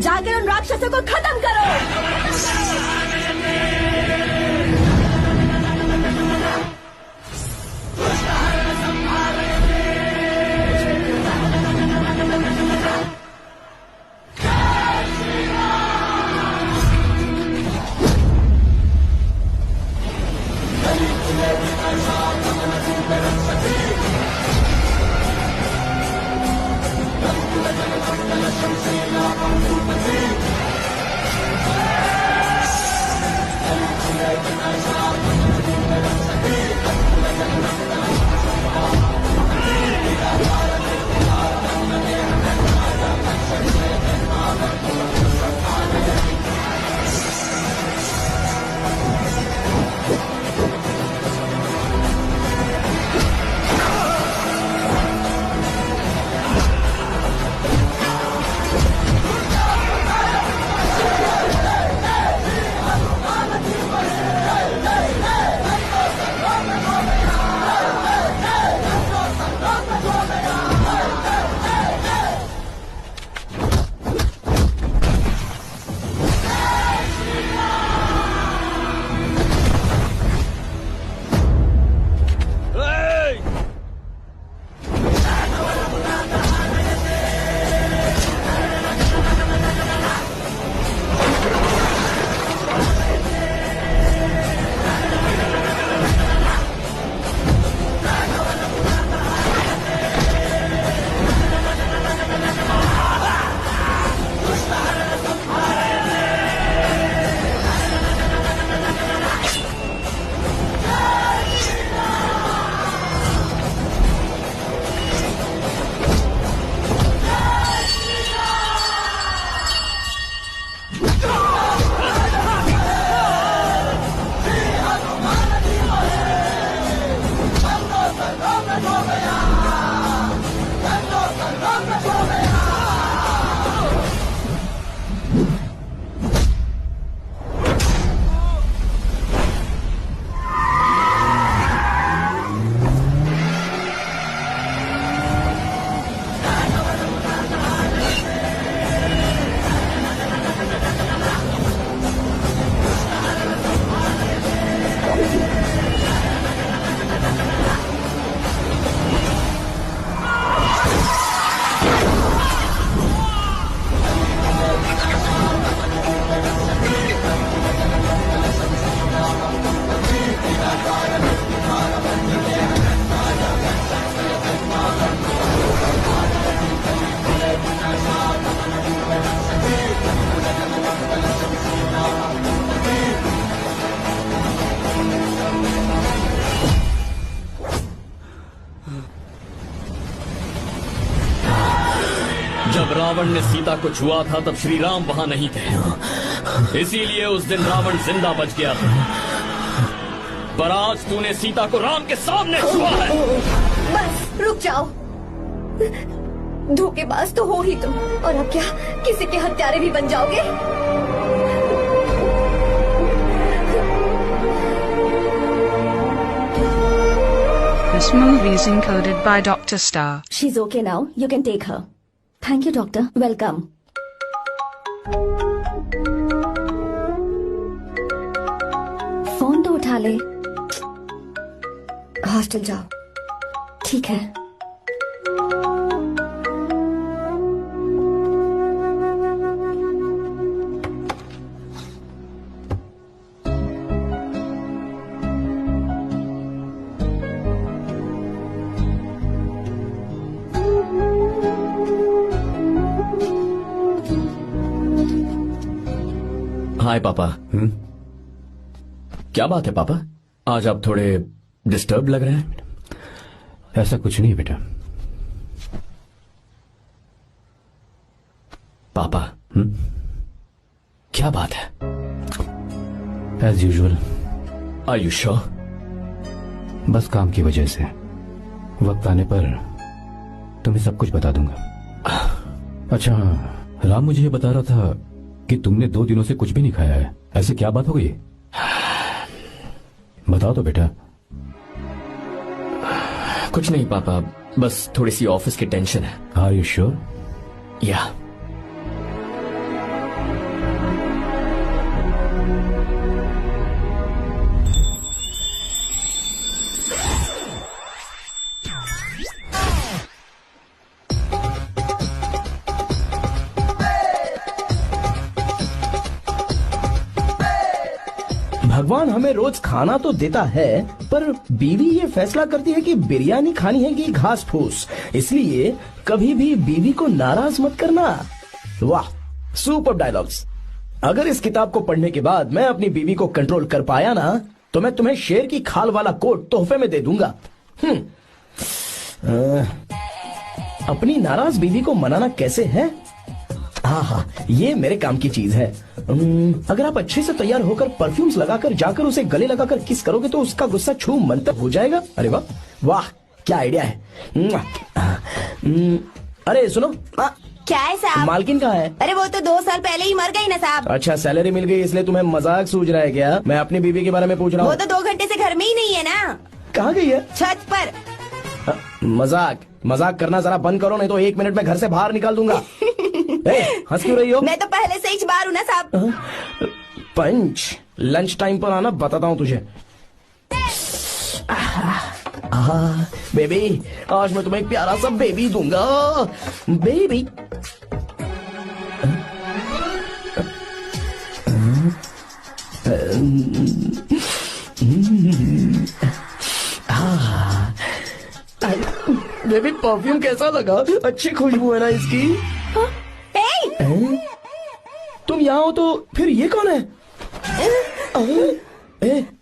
जाकर उन राक्षसों को खत्म करो। जब रावण ने सीता को छुआ था तब श्री राम वहां नहीं थे, इसीलिए उस दिन रावण जिंदा बच गया था। पर आज तूने सीता को राम के सामने छुआ है। बस रुक जाओ, धोखेबाज तो हो ही तुम, और अब क्या किसी के हत्यारे भी बन जाओगे? Christmas movies encoded by Dr. Star. She's okay now. You can take her. Thank you, doctor. Welcome. Phone तो उठा ले। हॉस्टल जाओ। ठीक है। हाय पापा। क्या बात है पापा, आज आप थोड़े डिस्टर्ब लग रहे हैं। ऐसा कुछ नहीं बेटा। पापा क्या बात है? As usual. Are you sure? बस काम की वजह से वक्त आने पर तुम्हें सब कुछ बता दूंगा। अच्छा राम मुझे ये बता रहा था कि तुमने 2 दिनों से कुछ भी नहीं खाया है, ऐसे क्या बात हो गई? बताओ तो बेटा। कुछ नहीं पापा, बस थोड़ी सी ऑफिस की टेंशन है। Are you sure? या भगवान हमें रोज खाना तो देता है, पर बीवी ये फैसला करती है कि बिरयानी खानी है कि घास फूस। इसलिए कभी भी बीवी को नाराज मत करना। वाह, सुपर डायलॉग्स। अगर इस किताब को पढ़ने के बाद मैं अपनी बीवी को कंट्रोल कर पाया ना, तो मैं तुम्हें शेर की खाल वाला कोट तोहफे में दे दूंगा। अपनी नाराज बीवी को मनाना कैसे है? हाँ, ये मेरे काम की चीज है। अगर आप अच्छे से तैयार होकर परफ्यूम्स लगाकर जाकर उसे गले लगाकर किस करोगे तो उसका गुस्सा छू मंतर हो जाएगा। अरे वाह वाह, क्या आइडिया है। अरे सुनो, क्या है साहब? मालकिन कहाँ है? अरे वो तो 2 साल पहले ही मर गई ना साहब। अच्छा, सैलरी मिल गई इसलिए तुम्हें मजाक सूझ रहा है क्या? मैं अपनी बीवी के बारे में पूछ रहा हूँ। वो तो 2 घंटे से घर में ही नहीं है ना। कहाँ गई है? छत पर। मजाक करना जरा बंद करो, नहीं तो 1 मिनट में घर से बाहर निकाल दूंगा। हंस क्यों रही हो? मैं तो पहले से ही बाहर हूँ ना साहब। पंच, लंच टाइम पर आना, बताता हूँ तुझे। बेबी, आज मैं तुम्हें एक प्यारा सा बेबी दूंगा। बेबी बेबी, परफ्यूम कैसा लगा? अच्छी खुशबू है ना इसकी? तुम यहाँ हो तो फिर ये कौन है?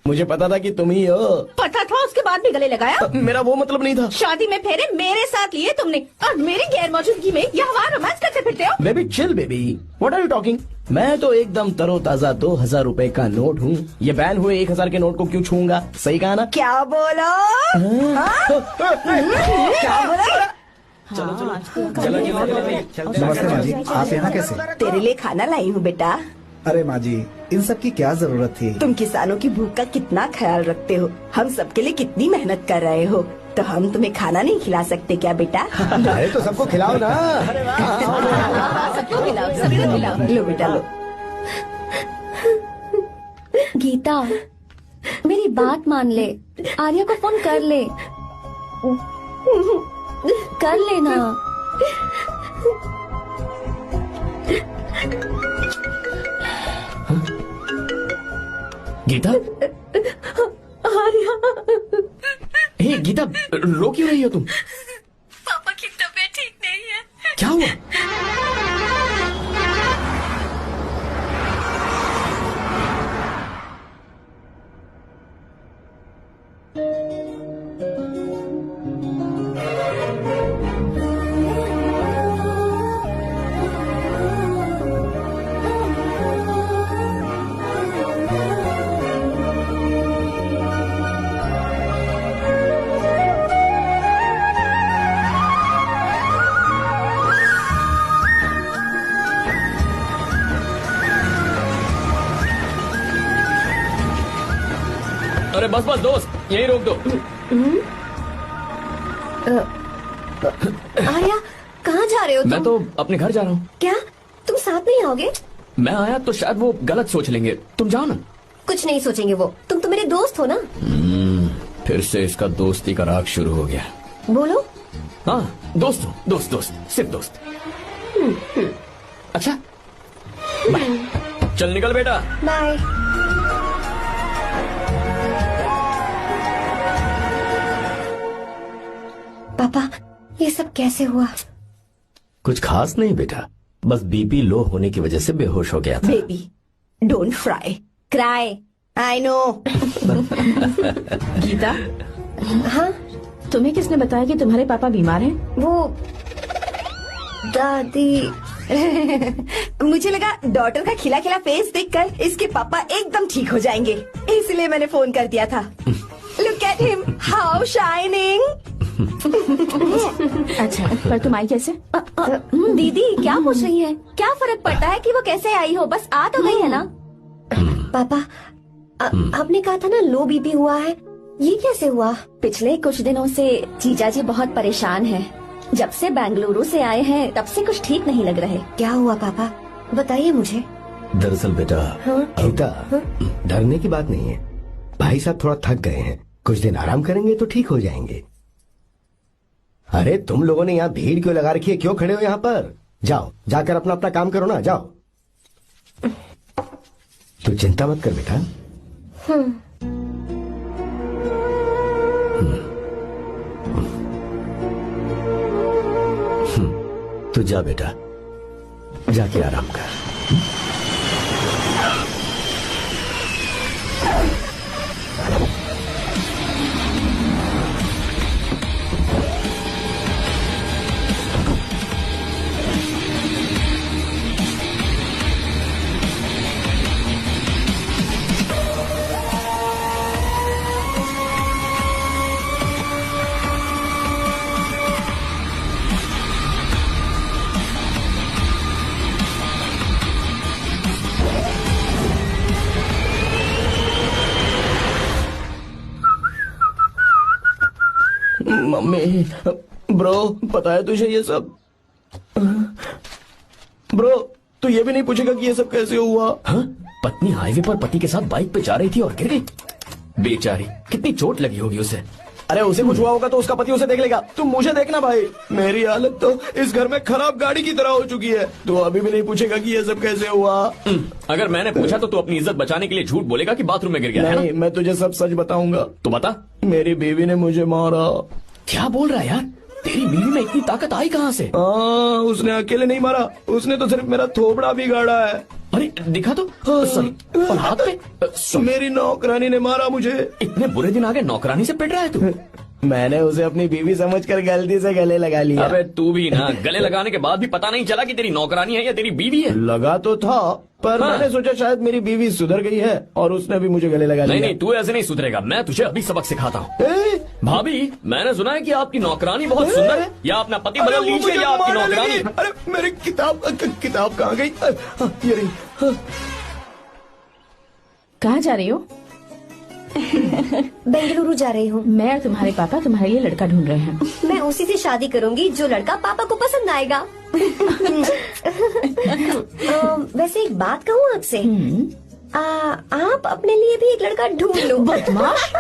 मुझे पता था कि तुम ही हो। पता था, उसके बाद भी गले लगाया? मेरा वो मतलब नहीं था। शादी में फेरे मेरे साथ लिए तुमने और मेरी गैर मौजूदगी में यहाँ रोमांस करते फिरते हो। Baby chill baby, what are you talking? मैं तो एकदम तरोताजा 2000 रुपए का नोट हूँ। ये बैन हुए 1000 के नोट को क्यों छूऊंगा? सही कहा ना? क्या बोलो? क्या बोला? चलो नमस्ते माँ जी, आप यहाँ कैसे? तेरे लिए खाना लाई हूँ बेटा। अरे माँ जी, इन सब की क्या जरूरत थी? तुम किसानों की भूख का कितना ख्याल रखते हो, हम सबके लिए कितनी मेहनत कर रहे हो, तो हम तुम्हें खाना नहीं खिला सकते क्या बेटा? अरे तो सबको खिलाओ ना। सबको खिलाओ, सबको खिलाओ। लो बेटा लो। गीता, मेरी बात मान ले, आर्या को फोन कर ले। कर लेना। गीता, आर्या, हे गीता, रो क्यों रही हो तुम? पापा की तबीयत ठीक नहीं है। क्या हुआ? अरे बस बस दोस्त, यही रोक दो। आर्या, कहाँ जा रहे हो तुम? मैं तो अपने घर जा रहा हूँ। क्या तुम साथ नहीं आओगे? मैं आया तो शायद वो गलत सोच लेंगे, तुम जाओ ना। कुछ नहीं सोचेंगे वो, तुम तो मेरे दोस्त हो ना। फिर से इसका दोस्ती का राग शुरू हो गया। बोलो। हाँ, दोस्त हूँ, दोस्त दोस्त, सिर्फ दोस्त। अच्छा, बाय। चल निकल बेटा। बाय। पापा, ये सब कैसे हुआ? कुछ खास नहीं बेटा, बस बीपी लो होने की वजह से बेहोश हो गया था। Baby, don't fry, cry, I know. Geeta, हाँ, तुम्हें किसने बताया कि तुम्हारे पापा बीमार हैं? वो दादी। मुझे लगा डॉटर का खिला खिला फेस देखकर इसके पापा एकदम ठीक हो जाएंगे, इसलिए मैंने फोन कर दिया था। Look at him, how shining. अच्छा, पर तुम आई कैसे? दीदी क्या पूछ रही है? क्या फर्क पड़ता है कि वो कैसे आई हो, बस आ तो गई है ना। पापा, आपने कहा था ना लो बीपी हुआ है, ये कैसे हुआ? पिछले कुछ दिनों से जीजा जी बहुत परेशान हैं। जब से बेंगलुरु से आए हैं तब से कुछ ठीक नहीं लग रहे। क्या हुआ पापा, बताइए मुझे। दरअसल बेटा, गीता, डरने की बात नहीं है। भाई साहब थोड़ा थक गए हैं, कुछ दिन आराम करेंगे तो ठीक हो जाएंगे। अरे तुम लोगों ने यहाँ भीड़ क्यों लगा रखी है? क्यों खड़े हो यहाँ पर? जाओ, जाकर अपना अपना काम करो ना, जाओ। तू चिंता मत कर बेटा। तू जा बेटा, जाके आराम कर। मम्मी, ब्रो, पता है तुझे ये सब? ब्रो, तू ये भी नहीं पूछेगा कि ये सब कैसे हुआ? हाँ? पत्नी हाईवे पर पति के साथ बाइक पे जा रही थी और गिर गई। बेचारी, कितनी चोट लगी होगी उसे। अरे उसे कुछ हुआ होगा तो उसका पति उसे देख लेगा, तुम मुझे देखना भाई। मेरी हालत तो इस घर में खराब गाड़ी की तरह हो चुकी है। तू अभी भी नहीं पूछेगा कि ये सब कैसे हुआ? अगर मैंने पूछा तो तू अपनी इज्जत बचाने के लिए झूठ बोलेगा कि बाथरूम में गिर गया। नहीं, मैं तुझे सब सच बताऊंगा। तो बता। मेरी बीवी ने मुझे मारा। क्या बोल रहा है यार? तेरी बीवी में इतनी ताकत आई कहाँ से? उसने अकेले नहीं मारा, उसने तो सिर्फ मेरा थोबड़ा बिगाड़ा है। अरे दिखा तो। सॉरी, और हाथ पे? मेरी नौकरानी ने मारा मुझे। इतने बुरे दिन आ गए, नौकरानी से पिट रहा है तू? मैंने उसे अपनी बीवी समझकर गलती से गले लगा लिया। अबे तू भी ना, गले लगाने के बाद भी पता नहीं चला कि तेरी नौकरानी है या तेरी बीवी है। लगा तो था, पर मैंने सोचा शायद मेरी बीवी सुधर गई है और उसने भी मुझे गले लगा लिया। नहीं, तू ऐसे नहीं सुधरेगा, मैं तुझे अभी सबक सिखाता हूँ। भाभी, मैंने सुना है कि आपकी नौकरानी बहुत सुंदर है, या अपना पति बदल लीजिए या आपकी नौकरानी। अरे मेरी किताब कहाँ गई? ये रही। कहाँ जा रही हो? बेंगलुरु जा रही हूँ। मैं और तुम्हारे पापा तुम्हारे लिए लड़का ढूंढ रहे हैं। मैं उसी से शादी करूंगी जो लड़का पापा को पसंद आएगा। वैसे एक बात कहूँ आपसे, आप अपने लिए भी एक लड़का ढूंढ लो। बदमाश।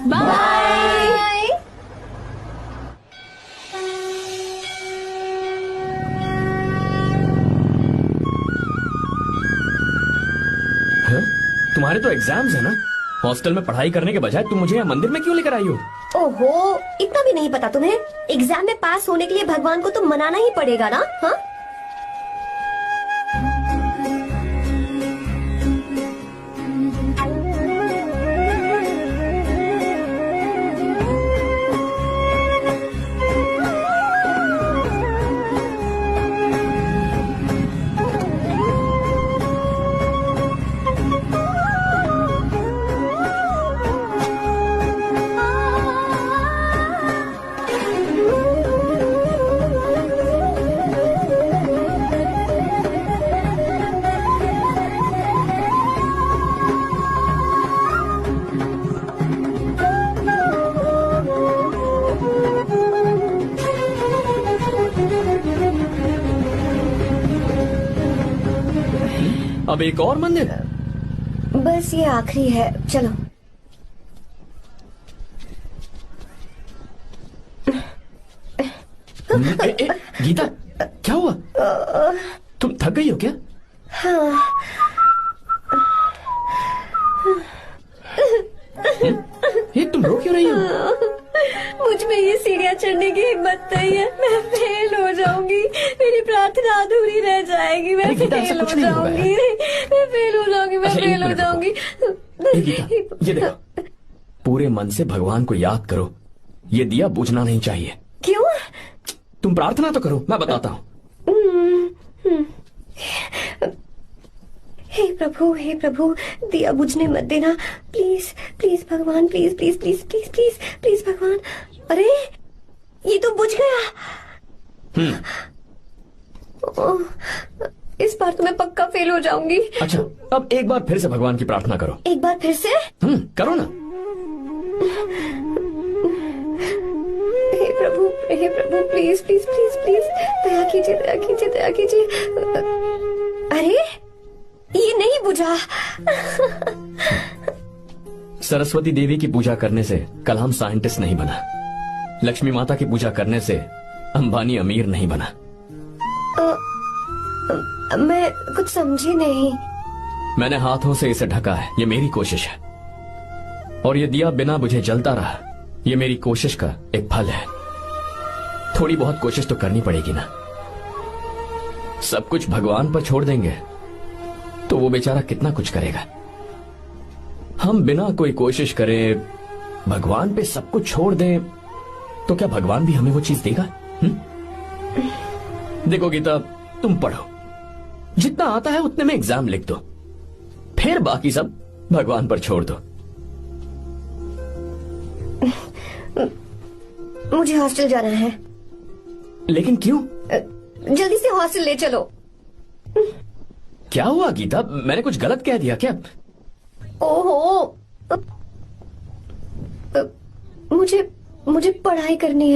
बाय। तुम्हारे तो एग्जाम्स है ना? हॉस्टल में पढ़ाई करने के बजाय तुम मुझे यहाँ मंदिर में क्यों लेकर आई हो? ओहो, इतना भी नहीं पता तुम्हें? एग्जाम में पास होने के लिए भगवान को तो मनाना ही पड़ेगा ना। हाँ, अब एक और मंदिर? बस ये आखिरी है, चलो। गीता, क्या हुआ? तुम थक गई हो क्या? हाँ। ये तुम रो क्यों रही हो? मुझ में ये सीढ़ियाँ चढ़ने की हिम्मत नहीं है। मैं फेल हो जाऊंगी, मेरी प्रार्थना अधूरी रह जाएगी। मैं फेल हो जाऊंगी, मैं फेल हो जाऊंगी, मैं फेल हो जाऊंगी। गीता, ये देखो, पूरे मन से भगवान को याद करो। ये दिया बुझना नहीं चाहिए। क्यों? तुम प्रार्थना तो करो, मैं बताता हूँ। हे प्रभु, दिया बुझने मत देना, प्लीज प्लीज भगवान, please please please please please please भगवान। अरे ये तो बुझ गया। इस बार तो मैं पक्का फेल हो जाऊंगी। अच्छा, अब एक बार फिर से भगवान की प्रार्थना करो। एक बार फिर से? करो ना। हे प्रभु, प्लीज प्लीज प्लीज प्लीज, दया कीजिए, दया कीजिए, दया कीजिए। अरे ये नहीं बुझा। सरस्वती देवी की पूजा करने से कलाम साइंटिस्ट नहीं बना। लक्ष्मी माता की पूजा करने से अंबानी अमीर नहीं बना। मैं कुछ समझी नहीं। मैंने हाथों से इसे ढका है, ये मेरी कोशिश है। और ये दिया बिना बुझे जलता रहा, ये मेरी कोशिश का एक फल है। थोड़ी बहुत कोशिश तो करनी पड़ेगी ना। सब कुछ भगवान पर छोड़ देंगे तो वो बेचारा कितना कुछ करेगा। हम बिना कोई कोशिश करे भगवान पे सब कुछ छोड़ दें तो क्या भगवान भी हमें वो चीज देगा? देखो गीता, तुम पढ़ो, जितना आता है उतने में एग्जाम लिख दो, फिर बाकी सब भगवान पर छोड़ दो। मुझे हॉस्टल जाना है। लेकिन क्यों? जल्दी से हॉस्टल ले चलो। क्या हुआ गीता, मैंने कुछ गलत कह दिया क्या? ओहो, मुझे पढ़ाई करनी है।